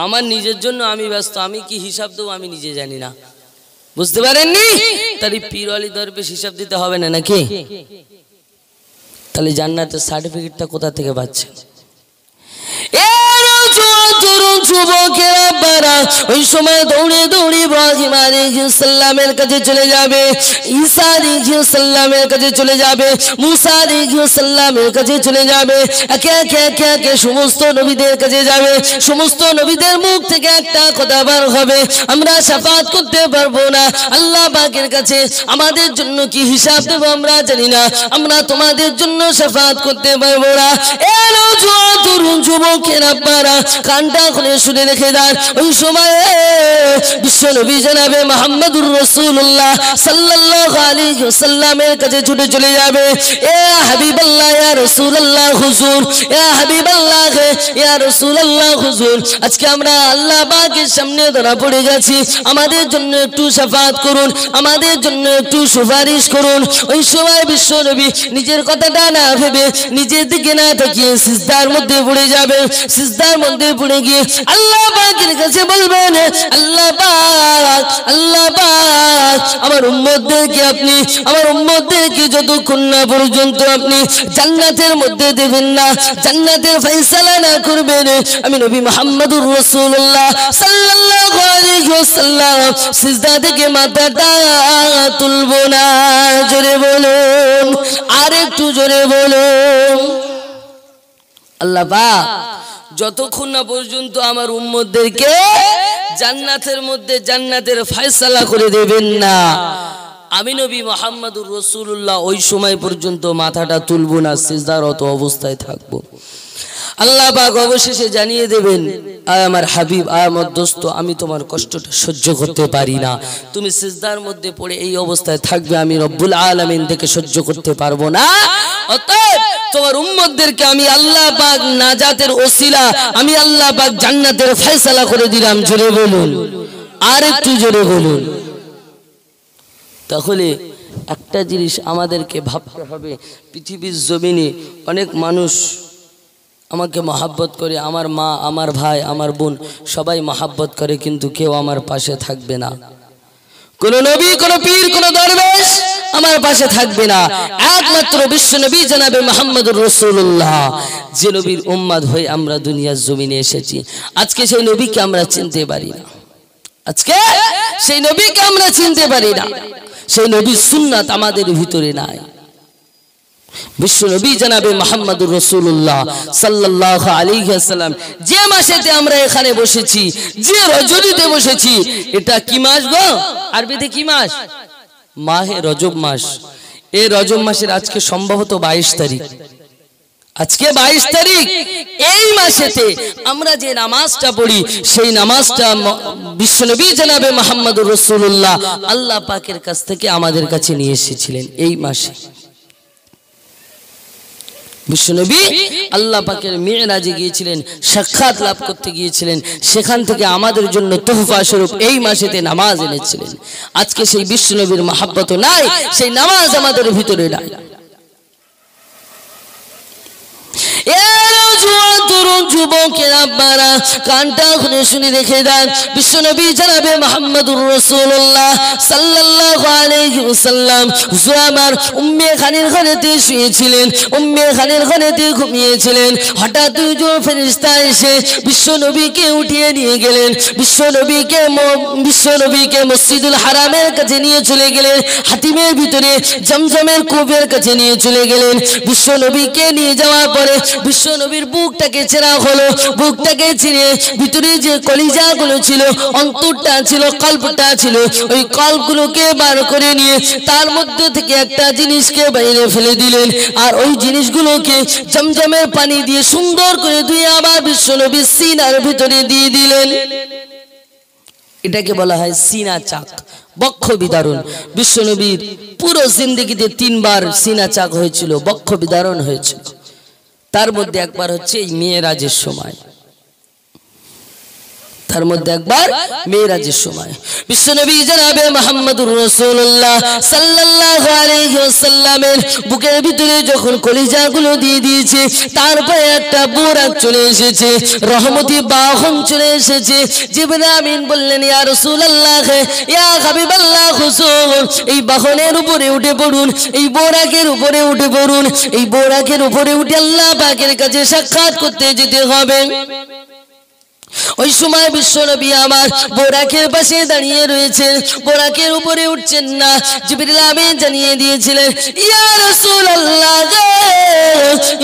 আমার নিজের জন্য আমি ব্যস্ত, আমি কি হিসাব দেবো আমি নিজে জানি না। বুঝতে পারেননি? তাহলে পীর ওলি দরবেশ হিসাব দিতে হবে না নাকি? তাহলে জান্নাতের সার্টিফিকেটটা কোথা থেকে পাচ্ছে? তরুণ যুবকেরা বারা ওই সময় দৌড়ে দৌড়ে ইব্রাহিম আলাইহিস সালামের কাছে চলে যাবে, ঈসা আলাইহিস সালামের কাছে চলে যাবে, মুসা আলাইহিস সালামের কাছে চলে যাবে, একে একে একে একে সমস্ত নবীদের কাছে যাবে। সমস্ত নবীদের মুখ থেকে একটা কথা বার হবে, আমরা শাফাত করতে পারবো না, আল্লাহ পাকের কাছে আমাদের জন্য কি হিসাব দেব আমরা জানি না, আমরা তোমাদের জন্য শাফাত করতে পারবো না। এলো তরুণ যুবকেরা বারা কানটা খুলে শুনে রেখে দেন, ওই সময়ে বিশ্ব নবী জনাবে মুহাম্মদুর রাসূলুল্লাহ সাল্লাল্লাহু আলাইহি ওয়াসাল্লামের কাছে ছুটে চলে যাবে। এ হাবিবাল্লাহ ইয়া রাসূলুল্লাহ হুজুর, এ হাবিবাল্লাহ ইয়া রাসূলুল্লাহ হুজুর, আজকে আমরা আল্লাহ পাকের সামনে ধরা পড়ে গেছি, আমাদের জন্য একটু শাফাত করুন, আমাদের জন্য একটু সুপারিশ করুন। ওই সময় বিশ্ব নবী নিজের কথাটা না ভেবে নিজের দিকে না তাকিয়ে সিজদার মধ্যে পড়ে যাবে। সিজদার মধ্যে পড়ে গিয়ে আল্লাহ পাকের কাছে বলবেন আল্লাহ পাক, আল্লাহ পাক আমার উম্মতদেরকে আপনি, আমার উম্মতদেরকে যতক্ষণ না পর্যন্ত আপনি জান্নাতের মধ্যে দেবেন না, জান্নাতের ফয়সালা না করবেন, আমি নবী মুহাম্মদুর রাসূলুল্লাহ সাল্লাল্লাহু আলাইহি ওয়াসাল্লাম সিজদা থেকে মাথাটা তুলবো না। জোরে বলুন, আর একটু জোরে বলুন। আল্লাহ পাক যতক্ষণ না পর্যন্ত আমার উম্মতদেরকে জান্নাতের মধ্যে জান্নাতের ফয়সালা করে দেবেন না, আমি নবী মুহাম্মদুর রাসূলুল্লাহ ওই সময় পর্যন্ত মাথাটা তুলবো না, সিজদারত অবস্থায় থাকবো। আল্লাহ পাক অবশেষে জানিয়ে দেবেন আয় আমার হাবিব, আয় আমার দোস্ত, আমি তোমার কষ্টটা সহ্য করতে পারি না, তুমি সিজদার মধ্যে পড়ে এই অবস্থায় থাকবে, আমি রব্বুল আলামিন থেকে সহ্য করতে পারবো না। অতএব তোমার উম্মতদেরকে আমি আল্লাহ পাক নাজাতের ওসিলা, আমি আল্লাহ পাক জান্নাতের ফয়সালা করে দিলাম। জোরে বলুন, আর একটু জোরে বলুন। তাহলে একটা জিনিস আমাদেরকে ভাবতে হবে, পৃথিবীর জমিনে অনেক মানুষ আমাকে মহাব্বত করে, আমার মা, আমার ভাই, আমার বোন সবাই মহাব্বত করে, কিন্তু কেউ আমার পাশে থাকবে না। কোন নবী, কোন পীর, কোন দরবেশ আমার পাশে থাকবে না। একমাত্র বিশ্ব নবী জনাবে মুহাম্মদুর রাসূলুল্লাহ, যে নবীর উম্মত হয়ে আমরা দুনিয়ার জমিনে এসেছি, আজকে সেই নবীকে আমরা চিনতে পারি না। আজকে সেই নবীকে আমরা চিনতে পারি না, সেই নবীর সুন্নাত আমাদের ভিতরে নাই। বিশ্ব নবী জনাবে মুহাম্মদুর রাসূলুল্লাহ সাল্লাল্লাহু আলাইহি ওয়াসাল্লাম যে মাসেতে আমরা এখানে বসেছি, যে রজনীতে বসেছি, এটা কি মাস গো? আরবিতে কি মাস? মাহে রজব মাস। এই রজব মাসের আজকে সম্ভবত 22 তারিখ। আজকে 22 তারিখ। এই মাসেতে আমরা যে নামাজটা পড়ি, সেই নামাজটা বিশ্বনবী জনাবে মুহাম্মদুর রাসূলুল্লাহ আল্লাহ পাকের কাছ থেকে আমাদের কাছে নিয়ে এসেছিলেন এই মাসে। বিশ্বনবী আল্লাহ পাকের মিরাজে গিয়েছিলেন, সাক্ষাৎ লাভ করতে গিয়েছিলেন, সেখান থেকে আমাদের জন্য তোহফা স্বরূপ এই মাসেতে নামাজ এনেছিলেন। আজকে সেই বিশ্বনবীর মহব্বত নাই, সেই নামাজ আমাদের ভিতরে নাই। যুবকেরা আপনারা কানটা খুলে শুনে রেখে দেন, বিশ্বনবী জনাবে মুহাম্মদুর রাসূলুল্লাহ সাল্লাল্লাহু আলাইহি ওয়াসাল্লাম আমার উম্মে খানের ঘরেতে শুয়েছিলেন, উম্মে খানের ঘরেতে ঘুমিয়েছিলেন। হঠাৎ দুজন ফেরেশতা এসে বিশ্বনবীকে উঠিয়ে নিয়ে গেলেন, বিশ্বনবীকে মসজিদুল হারামের কাছে নিয়ে চলে গেলেন, হাতিমের ভিতরে জমজমের কূপের কাছে নিয়ে চলে গেলেন। বিশ্বনবীকে নিয়ে যাওয়ার পরে বিশ্বনবীর বুকটাকে ছেঁড়া হলো, বুকটাকে ছিঁড়ে ভিতরে যে কলিজাগুলো ছিল, অন্তরটা ছিল, কল্পটা ছিল, ওই কল্পগুলোকে বার করে নিয়ে তার মধ্যে থেকে একটা জিনিসকে বাইরে ফেলে দিলেন, আর ওই জিনিসগুলোকে জমজমের পানি দিয়ে সুন্দর করে ধুয়ে আবার বিশ্বনবীর সিনার ভিতরে দিয়ে দিলেন। এটাকে বলা হয় সিনা চাক, বক্ষ বিদারণ। বিশ্বনবীর পুরো জিন্দেগিতে 3 বার সিনা চাক হয়েছিল, বক্ষ বিদারণ হয়েছিল। তার মধ্যে একবার হচ্ছে এই মেরাজের সময়, তার মধ্যে একবার মেরাজের সময় বিশ্বনবী জনাবে মুহাম্মদুর রাসূলুল্লাহ সাল্লাল্লাহু আলাইহি ওয়াসাল্লামের বুকের ভিতরে যখন কলিজাগুলো দিয়ে দিয়েছে, তারপরে একটা বুরাক চলে এসেছে, রহমতি বাহন চলে এসেছে। জিবরাইল আমিন বললেন, ইয়া রাসূলুল্লাহ, ইয়া হাবিবাল্লাহ, হুজুর এই বাহনের উপরে উঠে পড়ুন, এই বুরাকের উপরে উঠে পড়ুন, এই বুরাকের উপরে উঠে আল্লাহ পাকের কাছে সাক্ষাৎ করতে যেতে হবে। ওই সময় বিশ্বনবী আমার বোরাকের পাশে দাঁড়িয়ে রয়েছেন, বোরাকের উপরে উঠছেন না। জিবরিল আমিন জানিয়ে দিয়েছিলেন, ইয়া রাসূলুল্লাহ,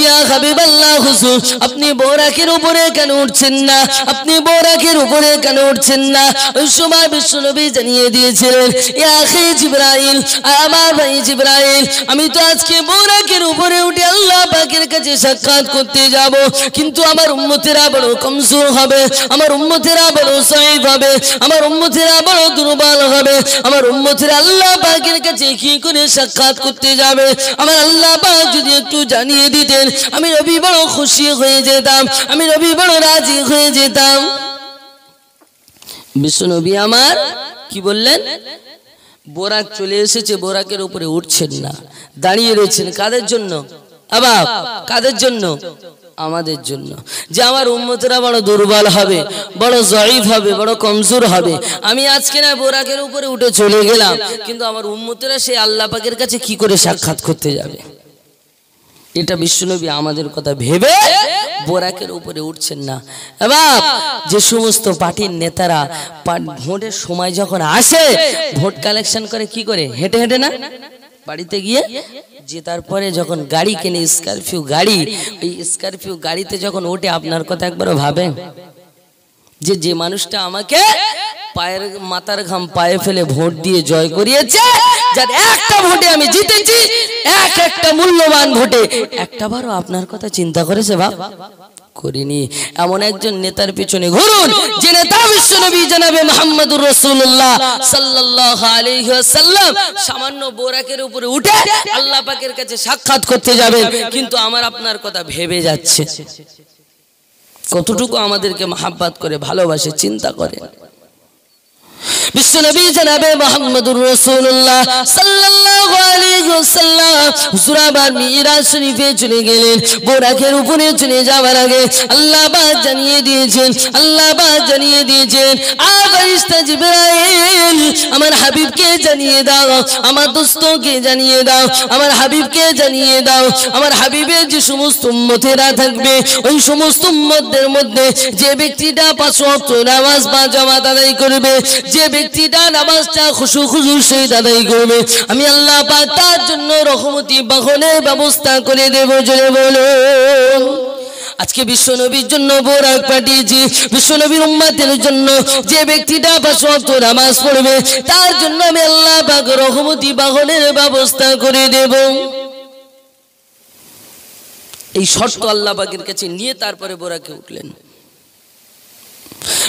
ইয়া হাবিবাল্লাহ, হুজুর আপনি বোরাকের উপরে কেন উঠছেন না, আপনি বোরাকের উপরে কেন উঠছেন না? ওই সময় বিশ্বনবী জানিয়ে দিয়েছিলেন, ইয়া আখি জিবরাইল, আমার ভাই জিবরাইল, আমি তো আজকে বোরাকের উপরে উঠে আল্লাহ পাকের কাছে সাক্ষাৎ করতে যাব, কিন্তু আমার উম্মতেরা বড় কমজোর হবে, আমার উম্মতেরা বড় যায়ীফ হবে, আমার উম্মতেরা বড় দুর্বল হবে, আমার উম্মতেরা আল্লাহ পাকের কাছে কি করে সাক্ষাৎ করতে যাবে? আমার আল্লাহ পাক যদি একটু জানিয়ে দিতেন, আমি নবী বড় খুশি হয়ে যেতাম, আমি নবী বড় রাজি হয়ে যেতাম। বিশ্বনবী আমার কি বললেন? বোরাক চলে এসেছে, বোরাকের উপরে উঠছেন না, দাঁড়িয়ে রয়েছেন। কাদের জন্য? আবার কাদের জন্য? আমাদের জন্য, যে আমার উম্মতেরা বড় দুর্বল হবে, বড় যায়ীফ হবে, বড় কমজোর হবে। আমি আজকে না বোরাকের উপরে উঠে চলে গেলাম, কিন্তু আমার উম্মতেরা সেই আল্লাহ পাকের কাছে কি করে সাক্ষাৎ করতে যাবে? এটা বিশ্বনবী আমাদের কথা ভেবে বোরাকের উপরে উঠছেন না। এবার যে সমস্ত পার্টির নেতারা ভোটের সময় যখন আসে, ভোট কালেকশন করে কি করে? হেঁটে হেঁটে না, বাড়িতে গিয়ে যে তারপরে যখন গাড়ি কেনে, স্করপিও গাড়ি, ওই স্করপিও গাড়িতে যখন ওঠে, আপনার কথা একবারও ভাবেন যে যে মানুষটা আমাকে পায়ের মাথার ঘাম পায়ে ফেলে ভোট দিয়ে জয় করিয়েছে, যার একটা ভোটে আমি জিতেছি, একটা মূল্যবান ভোটে একটাবারও আপনার কথা চিন্তা করেছে? বাপ করিনি। এমন একজন নেতার পিছনে ঘুরুন, যে নেতা বিশ্বনবী জনাবে মুহাম্মদুর রাসূলুল্লাহ সাল্লাল্লাহু আলাইহি ওয়াসাল্লাম সামান্য বোরাকের উপরে উঠে আল্লাহ পাকের কাছে সাক্ষাৎ করতে যাবেন, কিন্তু আমার আপনার কথা ভেবে যাচ্ছে। কতটুকু আমাদেরকে মহব্বত করে, ভালোবাসে, চিন্তা করে। বিশ্বনবী জনাবে মুহাম্মদুর রাসূলুল্লাহ সাল্লাল্লাহু আলাইহি ওয়াসাল্লাম হুজুর আবার মিরাজ শরীফে চলে গেলেন। বোরাকের উপরে চলে যাওয়ার আগে আল্লাহ পাক জানিয়ে দিয়েছেন, আল্লাহ পাক জানিয়ে দিয়েছেন, ফেরেশতা জিবরাইল আমার হাবিবকে জানিয়ে দাও, আমার দোস্তকে জানিয়ে দাও, আমার হাবিবকে জানিয়ে দাও, আমার হাবিবের যে সমস্ত উম্মতেরা থাকবে ওই সমস্ত উম্মতদের মধ্যে যে ব্যক্তিটা 5 ওয়াক্ত নামাজ বা জামাত আদায় করবে, যে ব্যক্তিটা নামাজটা খুশু খুশুর সহিত আদায় করবে, আমি আল্লাহ পাক তার জন্য রহমতি বাহনের ব্যবস্থা করে দেব। জোরে বলো। আজকে বিশ্বনবীর জন্য বোরাক পাঠিয়েছি, বিশ্বনবীর উম্মতের জন্য যে ব্যক্তিটা 5 ওয়াক্ত নামাজ পড়বে তার জন্য আমি আল্লাহ পাক রহমতি বাহনের ব্যবস্থা করে দেব। এই শর্ত আল্লাহ পাকের কাছে নিয়ে তারপরে বোরাকে উঠলেন।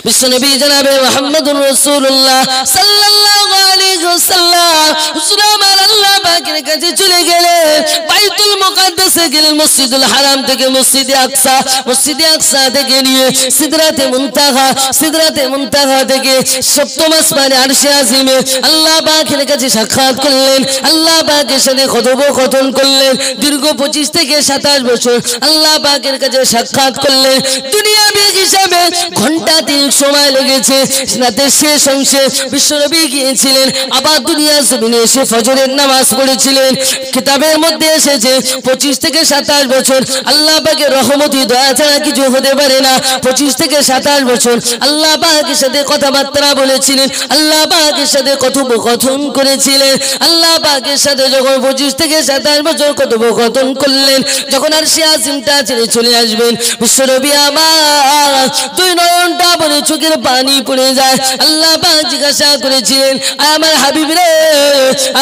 বিশ্বনবী জনাবে মুহাম্মদুর রাসূলুল্লাহ সাল্লাল্লাহু আলাইহি ওয়াসাল্লাম হুজুর আমার আল্লাহ পাকের কাছে চলে গেলেন। বাইতুল মুকাদ্দাসে গেলেন, মসজিদুল হারাম থেকে মসজিদে আকসা, মসজিদে আকসা থেকে নিয়ে সিদরাতে মুনতাহা, সিদরাতে মুনতাহা থেকে সপ্তম আসমানে আরশে আজিমে আল্লাহ পাকের কাছে সাক্ষাৎ করলেন। আল্লাহ পাকের সাথে কথোপকথন করলেন। দীর্ঘ 25 থেকে 27 বছর আল্লাহ পাকের কাছে সাক্ষাৎ করলেন। দুনিয়াবি হিসাবে ঘন্টা 3 সময় লেগেছে। রাতের শেষ অংশে বিশ্বনবী গিয়েছিলেন, আবার দুনিয়ার জমিনে এসে ফজরের নামাজ পড়েছিলেন। কিতাবের মধ্যে এসেছে 25 থেকে 27 বছর আল্লাহ পাকের রহমতি দয়া ছাড়া কিছু হতে পারে না। 25 থেকে 27 বছর আল্লাহ পাকের সাথে কথাবার্তা বলেছিলেন, আল্লাহ পাকের সাথে কথোপকথন করেছিলেন। আল্লাহ পাকের সাথে যখন 25 থেকে 27 বছর কথোপকথন করলেন, যখন আর সে আজিমটা ছেড়ে চলে আসবেন, বিশ্বনবী আমার 2 নয়নটা বলে চোখের পানি পড়ে যায়। আল্লাহ পাক জিজ্ঞাসা করেছিলেন, আমার হাবিব রে,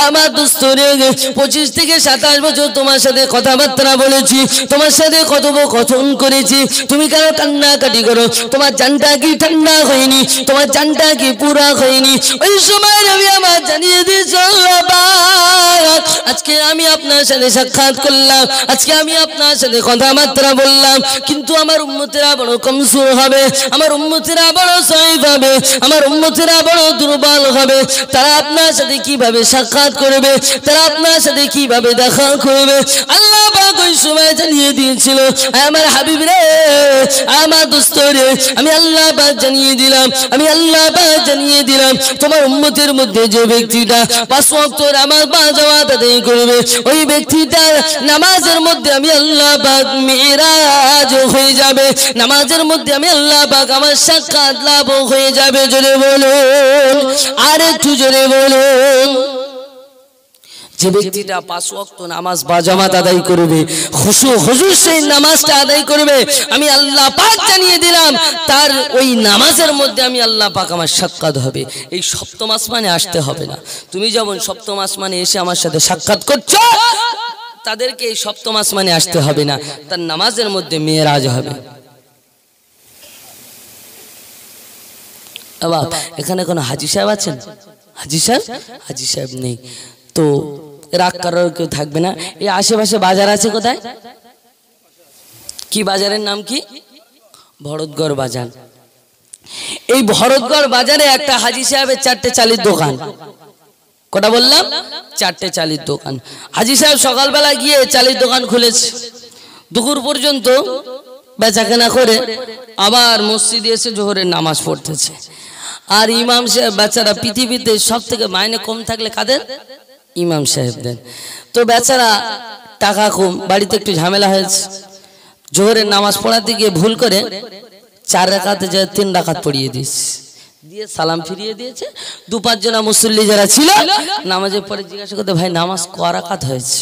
আমার দোস্ত রে, 25 থেকে 27 বছর তোমার সাথে কথাবার্তা বলেছি, তোমার সাথে কথোপকথন করেছি, তুমি কেন কান্নাকাটি করো? তোমার জানটা কি ঠান্ডা হয়নি? তোমার জানটা কি পুরা হয়নি? ওই সময় নবী আমার জানিয়ে দিয়েছে, আল্লাহ পাক আজকে আমি আপনার সাথে সাক্ষাৎ করলাম, আজকে আমি আপনার সাথে কথাবার্তা বললাম, কিন্তু আমার উম্মতেরা বড় কমজোর হবে, আমার উম্মতেরা বড় জয়ীফ হবে, আমার উম্মতেরা বড় দুর্বল হবে। তারা আপনার সাথে কিভাবে সাক্ষাৎ করবে? তারা আপনার সাথে কিভাবে দেখা করবে? আল্লাহ পাক ওই সময় জানিয়ে দিয়েছিল, আমার হাবিব রে, আমার দোস্ত রে, আমি আল্লাহ পাক জানিয়ে দিলাম, আমি আল্লাহ পাক জানিয়ে দিলাম, তোমার উম্মতের মধ্যে যে ব্যক্তিটা 5 ওয়াক্ত নামাজ বা জামাত আদায় করবে, ওই ব্যক্তিটার নামাজের মধ্যে আমি আল্লাহ পাক মিরাজ হয়ে যাবে, নামাজের মধ্যে আমি আল্লাহ পাক আমার সাক্ষাৎ লাভ হয়ে যাবে। জোরে বলুন, আর একটু জোরে বলুন। যে ব্যক্তিটা 5 ওয়াক্ত নামাজ বা জামাত আদায় করবে, খুশু হুজুর সেই নামাজটা আদায় করবে, আমি আল্লাহ পাক জানিয়ে দিলাম তার ওই নামাজের মধ্যে আমি আল্লাহ পাক আমার সাক্ষাৎ হবে। এই সপ্তম আসমানে আসতে হবে না। তুমি যেমন সপ্তম আসমানে এসে আমার সাথে সাক্ষাৎ করছো, তাদেরকে এই সপ্তম আসমানে আসতে হবে না, তার নামাজের মধ্যে মেরাজ হবে। বাবা, এখানে কোনো হাজি সাহেব আছেন? হাজি সাহেব? হাজি সাহেব নেই তো রাগ করার কেউ থাকবে না। এই আশেপাশে বাজার আছে, কোথায়? কি বাজারের নাম কি? ভরতগড় বাজার। এই ভরতগড় বাজারে একটা হাজি সাহেবের 4টে চালের দোকান। কটা বললাম? 4টে চালের দোকান। হাজি সাহেব সকালবেলা গিয়ে চালের দোকান খুলেছে, দুপুর পর্যন্ত বেচাকেনা করে আবার মসজিদে এসে জোহরের নামাজ পড়তেছে। আর ইমাম সাহেব বেচারা, পৃথিবীতে সব থেকে মাইনে কম থাকলে কাদের? ইমাম সাহেবদের। তো বেচারা টাকা কম, বাড়িতে একটু ঝামেলা হয়েছে, জোহরের নামাজ পড়াতে গিয়ে ভুল করে 4 রাকাতে যায় 3 রাকাত পড়িয়ে দিয়েছে, দিয়ে সালাম ফিরিয়ে দিয়েছে। 2-5 জনা মুসল্লি যারা ছিল নামাজের পরে জিজ্ঞাসা করতে, ভাই নামাজ ক রাকাত হয়েছে?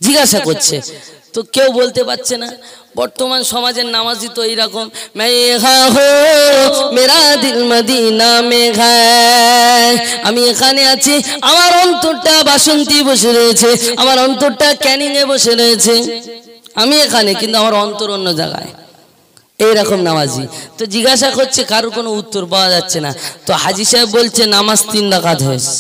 জিজ্ঞাসা করছে, তো কেউ বলতে পারছে না। বর্তমান সমাজের নামাজি তো এইরকম, মেরা দিল মদিনা মে গায়, আমি এখানে আছি, আমার অন্তরটা বাসন্তী বসে রয়েছে, আমার অন্তরটা ক্যানিং এ বসে রয়েছে, আমি এখানে কিন্তু আমার অন্তর অন্য জায়গায়। এইরকম নামাজি। তো জিজ্ঞাসা করছে, কারোর কোনো উত্তর পাওয়া যাচ্ছে না। তো হাজি সাহেব বলছে নামাজ 3 রাকাত হয়েছে।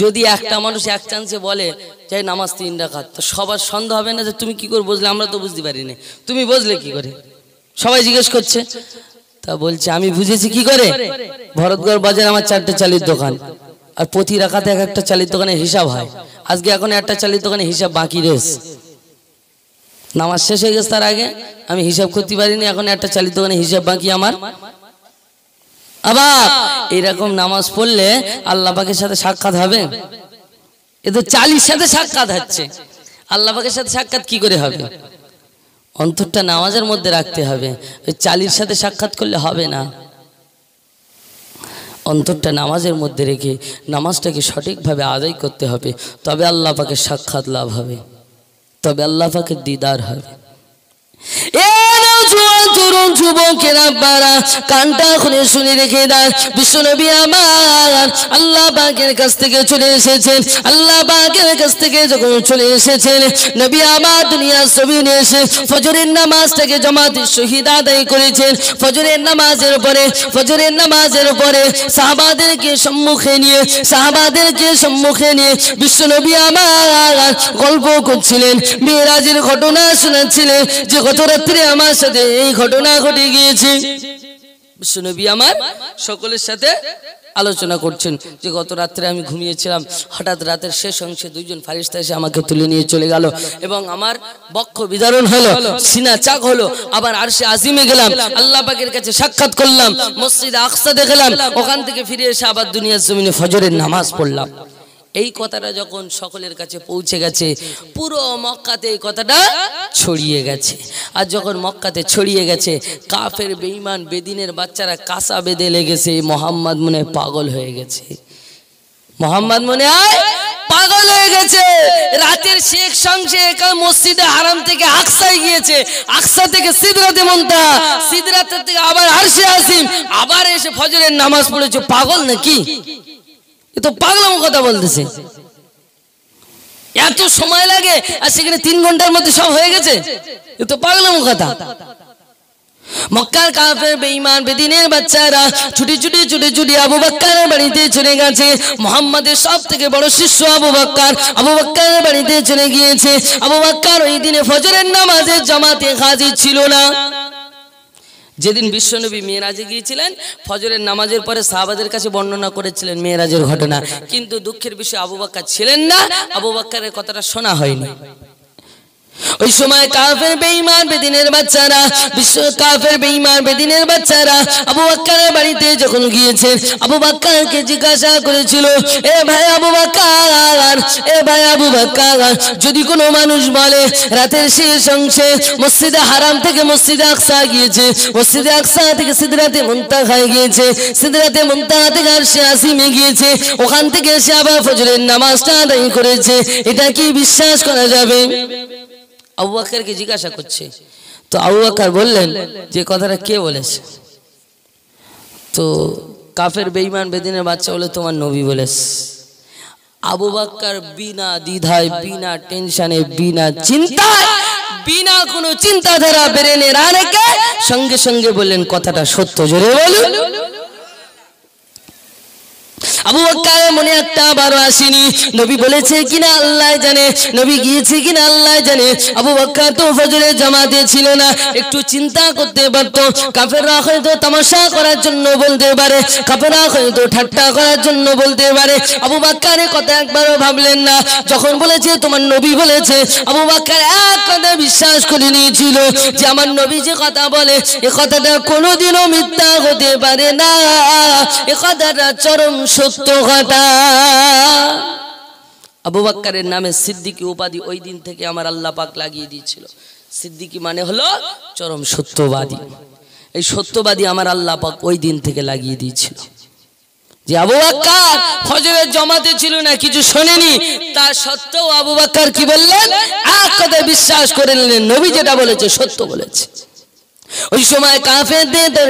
যদি একটা মানুষ এক চান্সে বলে যে নামাজ 3 রাকাত, তো সবার সন্দেহ হবে না যে তুমি কি করে বুঝলে? আমরা তো বুঝতে পারিনি, তুমি বুঝলে কি করে? সবাই জিজ্ঞেস করছে। তা বলছে আমি বুঝেছি কি করে, ভরতগড় বাজারে আমার 4টে চালের দোকান, আর প্রতি রাকাতে এক একটা চালের দোকানে হিসাব হয়। আজকে এখন একটা চালের দোকানে হিসাব বাকি রয়েছে, নামাজ শেষ হয়ে গেছে তার আগে আমি হিসাব করতে পারিনি, এখন একটা চালের দোকানে হিসাব বাকি আমার। আবার এইরকম নামাজ পড়লে আল্লাহ পাকের সাথে সাক্ষাৎ হবে? এ তো চালির সাথে সাক্ষাৎ হচ্ছে, আল্লাহ পাকের সাথে সাক্ষাৎ কি করে হবে? অন্তরটা নামাজের মধ্যে রাখতে হবে, ওই চালির সাথে সাক্ষাৎ করলে হবে না। অন্তরটা নামাজের মধ্যে রেখে নামাজটাকে সঠিকভাবে আদায় করতে হবে, তবে আল্লাহ পাকের সাক্ষাৎ লাভ হবে, তবে আল্লাহ পাকের দিদার হবে। যুবকেরা বারা কানটা খুলে শুনে রেখে দেন, বিশ্বনবী আমার আল্লাহ পাকের কাছ থেকে চলে এসেছেন। আল্লাহ পাকের কাছ থেকে যখন চলে এসেছেন, নবী আমার দুনিয়ার জমিনে এসে ফজরের নামাজটাকে জামাতের সহিত আদায় করেছেন। ফজরের নামাজের পরে সাহাবাদেরকে সম্মুখে নিয়ে বিশ্বনবী আমার গল্প করছিলেন, মেরাজের ঘটনা শোনাচ্ছিলেন, যে গত রাত্রে আমার সাথে এই ঘটনা ঘটে গিয়েছে। বিশ্বনবী আমার সকলের সাথে আলোচনা করছেন যে গত রাত্রে আমি ঘুমিয়েছিলাম, হঠাৎ রাতের শেষ অংশে 2জন ফারিস্তা এসে আমাকে তুলে নিয়ে চলে গেল এবং আমার বক্ষ বিদারণ হলো, সিনা চাক হলো। আবার আরশে আজিমে গেলাম, আল্লাহ পাকের কাছে সাক্ষাৎ করলাম, মসজিদে আকসা দেখলাম, ওখান থেকে ফিরে এসে আবার দুনিয়ার জমিনে ফজরের নামাজ পড়লাম। এই কথাটা যখন সকলের কাছে পৌঁছে গেছে, পুরো মক্কাতে এই কথাটা ছড়িয়ে গেছে। আর যখন মক্কাতে ছড়িয়ে গেছে, কাফের বেঈমান বেদিনের বাচ্চারা কাঁসা বেঁধে লেগেছে, মোহাম্মদ মনে পাগল হয়ে গেছে, মোহাম্মদ মনে হয় পাগল হয়ে গেছে। রাতের শেষ অংশে মসজিদে হারাম থেকে আকসায় গিয়েছে, আকসা থেকে সিদরাতে মুনতাহা, সিদরাত থেকে আবার আরশে আজিম, আবার এসে ফজরের নামাজ পড়েছে। পাগল নাকি? এ তো পাগলামো কথা বলতেছে। এত সময় লাগে আর সেখানে 3 ঘন্টার মধ্যে সব হয়ে গেছে, এ তো পাগলামো কথা। মক্কার কাফের বেঈমান বেদিনের বাচ্চারা ছুটি ছুটি আবু বকরের বাড়িতে চলে গেছে। মুহাম্মাদের সবথেকে বড় শিষ্য আবু বকরের বাড়িতে চলে গিয়েছে। আবু বকর ওই দিনে ফজরের নামাজের জামাতে হাজির ছিল না। যেদিন বিশ্বনবী মেরাজে গিয়েছিলেন, ফজরের নামাজের পরে সাহাবাদের কাছে বর্ণনা করেছিলেন মেরাজের ঘটনা, কিন্তু দুঃখের বিষয় আবু বকর ছিলেন না, আবু বকরের কথাটা শোনা হয়নি। ওই সময় কাফের বেঈমান বেদিনের বাচ্চারা আবু বকরের বাড়িতে যখন গিয়েছেন, আবু বকরকে জিজ্ঞাসা করেছিল, এ ভাই আবু বকর, যদি কোনো মানুষ বলে রাতের শেষ অংশে মসজিদে হারাম থেকে মসজিদে আকসা গিয়েছে, মসজিদে আকসা থেকে সিদরাতে মুনতাহায় গিয়েছে, সিদরাতে মুনতাহা থেকে আরশে আজিমে গিয়েছে, ওখান থেকে এসে আবার ফজরের নামাজটা আদায় করেছে, এটা কি বিশ্বাস করা যাবে? আবু বকরকে জিজ্ঞাসা করছে। তো আবু বকর বললেন যে কথাটা কে বলেছে? তো কাফের বেঈমান বেদিনের বাচ্চা বলে তোমার নবী বলেছে। আবু বকর বিনা দ্বিধায়, বিনা টেনশনে, বিনা চিন্তায়, বিনা কোনো চিন্তাধারা ব্রেনে রেখে সঙ্গে সঙ্গে বললেন কথাটা সত্য, জোরে বলুন। আবু বকরের মনে একটা বারো আসেনি, নবী বলেছে কিনা আল্লাহ জানে, নবী গিয়েছে কিনা আল্লাহ জানে। আবু বকর তো ফজরের জামাতে ছিল না, একটু চিন্তা করতে পারত। কাফেররা হয়তো তামাশা করার জন্য বলতে পারে, কাফেররা হয়তো ঠাট্টা করার জন্য বলতে পারে। আবু বকরের কথা একবারও ভাবলেন না। যখন বলেছে তোমার নবী বলেছে, আবু বকর এক কথা বিশ্বাস করে নিয়েছিল যে আমার নবী যে কথা বলে এ কথাটা কোনোদিনও মিথ্যা হতে পারে না, এ কথাটা চরম সত্য কথা। আবু বকরের নামে সিদ্দিকী উপাধি ওই দিন থেকে আমার আল্লাহ পাক লাগিয়ে দিয়েছিল। সিদ্দিকী মানে হলো চরম সত্যবাদী। এই সত্যবাদী আমার আল্লাহ পাক ওই দিন থেকে লাগিয়ে দিয়েছিল। যে আবু বকর ফজরের জামাতে ছিল না, কিছু শোনেনি, তা সত্ত্বেও আবু বকর কি বললেন? এক কথায় বিশ্বাস করে নিলেন, নবী যেটা বলেছে সত্য বলেছে। ওই সময় কাফেরদের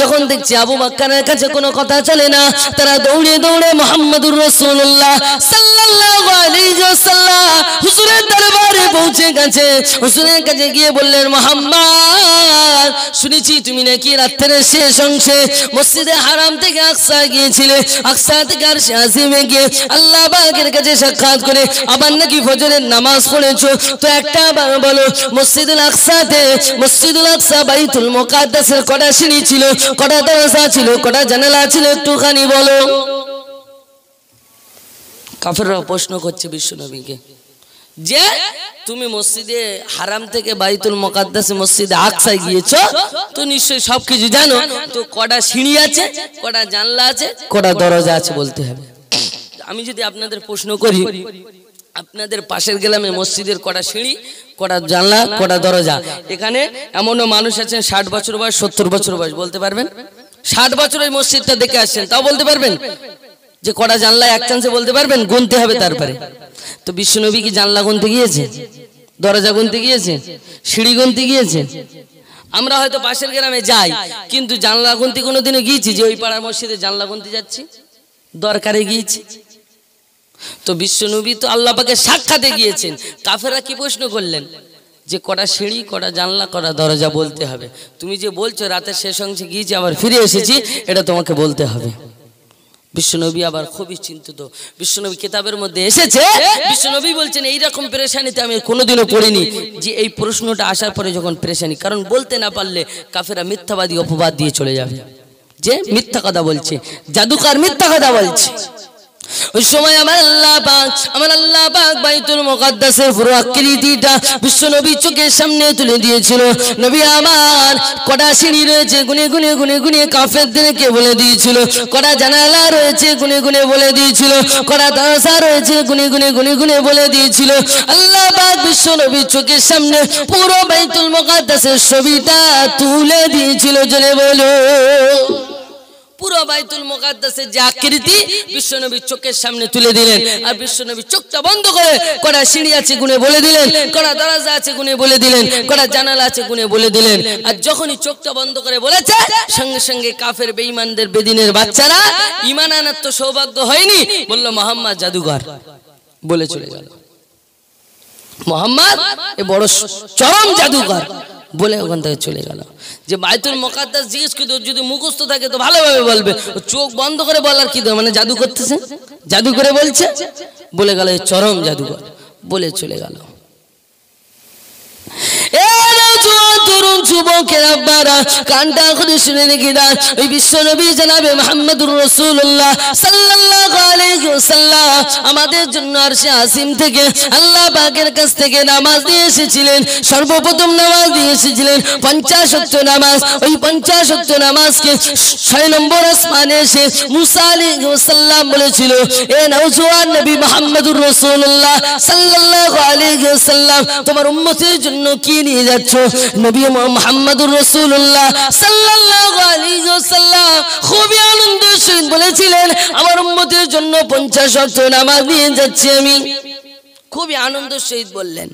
যখন দেখছে আবু বকরের কাছে কোনো কথা চলে না, তারা দৌড়ে দৌড়ে মুহাম্মদুর রাসূলুল্লাহ সাল্লাল্লাহু আলাইহি ওয়াসাল্লাম হুজুরের দরবারে পৌঁছে গেছে। হুজুরের কাছে গিয়ে বললেন, মুহাম্মদ শুনেছি তুমি নাকি রাতের শেষ অংশে মসজিদে হারাম থেকে আকসা গিয়েছিলে, আকসা থেকে আরশে আজিমে গিয়ে আল্লাহ পাকের কাছে সাক্ষাৎ করে আবার নাকি ফজরের নামাজ পড়েছো, তো একটা বার বলো মসজিদুল আকসাতে, মসজিদুল আকসা বাইতুল মুকাদ্দাসের কটা সিঁড়ি ছিল, কটা দরজা ছিল, কটা জানালা ছিল, একটুখানি বলো। কাফেররা প্রশ্ন করছে বিশ্বনবীকে যে তুমি মসজিদে হারাম থেকে বাইতুল মুকাদ্দাস মসজিদে আকসায় গিয়েছো, তো নিশ্চয়ই সবকিছু জানো, তো কটা সিঁড়ি আছে, কটা জানলা আছে, কটা দরজা আছে বলতে হবে। আমি যদি আপনাদের প্রশ্ন করি আপনাদের পাশের গ্রামে মসজিদের কটা সিঁড়ি, কটা জানলা, কটা দরজা, এখানে এমনও মানুষ আছেন 60 বছর বয়স, 70 বছর বয়স, বলতে পারবেন? 60 বছর ওই মসজিদটা দেখে আসছেন, তাও বলতে পারবেন যে কটা জানলা? এক চান্সে বলতে পারবেন? গুনতে হবে তারপরে। তো বিশ্বনবী কি জানলা গুনতে গিয়েছে, দরজা গুনতে গিয়েছে, সিঁড়ি গুনতে গিয়েছে? আমরা হয়তো পাশের গ্রামে যাই, কিন্তু জানলা গুনতে কোনোদিনও গিয়েছি যে ওই পাড়ার মসজিদে জানলা গুনতে যাচ্ছি? দরকারে গিয়েছি। তো বিশ্বনবী তো আল্লাহ পাকে সাক্ষাতে গিয়েছেন। কাফেররা কি প্রশ্ন করলেন যে কটা সিঁড়ি, কটা জানলা, কটা দরজা বলতে হবে। তুমি যে বলছো রাতের শেষ অংশে গিয়েছি আবার ফিরে এসেছি, এটা তোমাকে বলতে হবে। বিশ্বনবী আবার খুবই চিন্তিত। বিশ্বনবী কিতাবের মধ্যে এসেছে, বিশ্বনবী বলছেন এইরকম পেরেশানিতে আমি কোনোদিনও পড়িনি, যে এই প্রশ্নটা আসার পরে যখন পেরেশানি, কারণ বলতে না পারলে কাফেররা মিথ্যাবাদী অপবাদ দিয়ে চলে যাবে যে মিথ্যা কথা বলছে, জাদুকর মিথ্যা কথা বলছে। ওই সময় আমার আল্লাহ পাক বাইতুল মুকাদ্দাসের পুরো আকৃতিটা বিশ্বনবী চোখের সামনে তুলে দিয়েছিল। নবী আমার কটা সিঁড়ি রয়েছে গুনে গুনে গুনে গুনে কাফেরদেরকে বলে দিয়েছিল, কটা জানালা রয়েছে গুনে গুনে বলে দিয়েছিল, কটা দরজা রয়েছে গুনে গুনে গুনে গুনে বলে দিয়েছিল। আল্লাহ পাক বিশ্বনবী চোখের সামনে পুরো বাইতুল মুকাদ্দাসের ছবিটা তুলে দিয়েছিল। জোরে বলো। পুরো বাইতুল মুকাদ্দাসের যে আকৃতি বিশ্বনবী চোখের সামনে তুলে দিলেন, আর বিশ্বনবী চোখটা বন্ধ করে কটা সিঁড়ি আছে গুনে বলে দিলেন, কটা দরজা আছে গুনে বলে দিলেন, কটা জানালা আছে গুনে বলে দিলেন। আর যখনই চোখটা বন্ধ করে বলেছে, সঙ্গে সঙ্গে কাফের বেঈমানদের বেদিনের বাচ্চারা, ঈমান আনার তো সৌভাগ্য হয়নি, বলল মুহাম্মদ জাদুঘর, বলে চলে গেল। মুহাম্মদ এ বড় চরম জাদুঘর বলে ওখান থেকে চলে গেল। যে বাইতুল মুকাদ্দাস জিজ্ঞেস করে যদি মুখস্থ থাকে তো ভালোভাবে বলবে, চোখ বন্ধ করে বলার কি মানে জাদু করতেছে, জাদু করে বলছে, বলে গেল চরম জাদুঘর, বলে চলে গেল। তরুণ যুবকের আব্বারা কানটা খুলে শুনে রেখে দেন, ওই বিশ্বনবী জনাবে মুহাম্মদুর রাসূলুল্লাহ সাল্লাল্লাহু আলাইহি ওয়াসাল্লাম আমাদের জন্য আরশে আসিম থেকে আল্লাহ পাকের কাছ থেকে নামাজ দিয়ে এসেছিলেন। সর্বপ্রথম নামাজ দিয়ে এসেছিলেন 50 ওয়াক্ত নামাজ। ওই 50 ওয়াক্ত নামাজকে 6 নম্বর আসমানে এসে মুসা আলাইহিস সালাম বলেছিল, এ নওজোয়ান নবী মুহাম্মদুর রাসূলুল্লাহ সাল্লাল্লাহু আলাইহি ওয়াসাল্লাম তোমার উম্মতের জন্য কি নিয়ে যাচ্ছ? নবী মুহাম্মদুর রাসূলুল্লাহ সাল্লাল্লাহু আলাইহি ওয়াসাল্লাম খুবই আনন্দের সহিত বলেছিলেন, আমার উম্মতের জন্য 50 ওয়াক্ত নামাজ নিয়ে যাচ্ছি আমি। খুবই আনন্দের সহিত বললেন।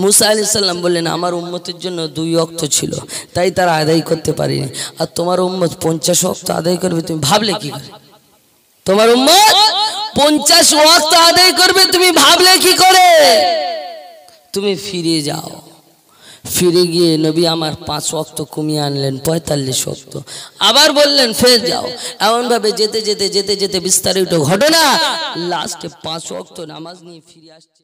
মুসা আলাইহিস সালাম বললেন, আমার উম্মতের জন্য 2 ওয়াক্ত ছিল, তাই তারা আদায় করতে পারেনি, আর তোমার উম্মত 50 ওয়াক্ত আদায় করবে, তুমি ভাবলে কি করে? তোমার উম্মত 50 ওয়াক্ত আদায় করবে, তুমি ভাবলে কি করে? তুমি ফিরে যাও। ফিরে গিয়ে নবী আমার 5 ওয়াক্ত কমিয়ে আনলেন 45 ওয়াক্ত, আবার বললেন ফের যাও। এমন ভাবে যেতে যেতে যেতে যেতে বিস্তারিত ঘটনা, লাস্টে 5 ওয়াক্ত নামাজ নিয়ে ফিরে আসছে।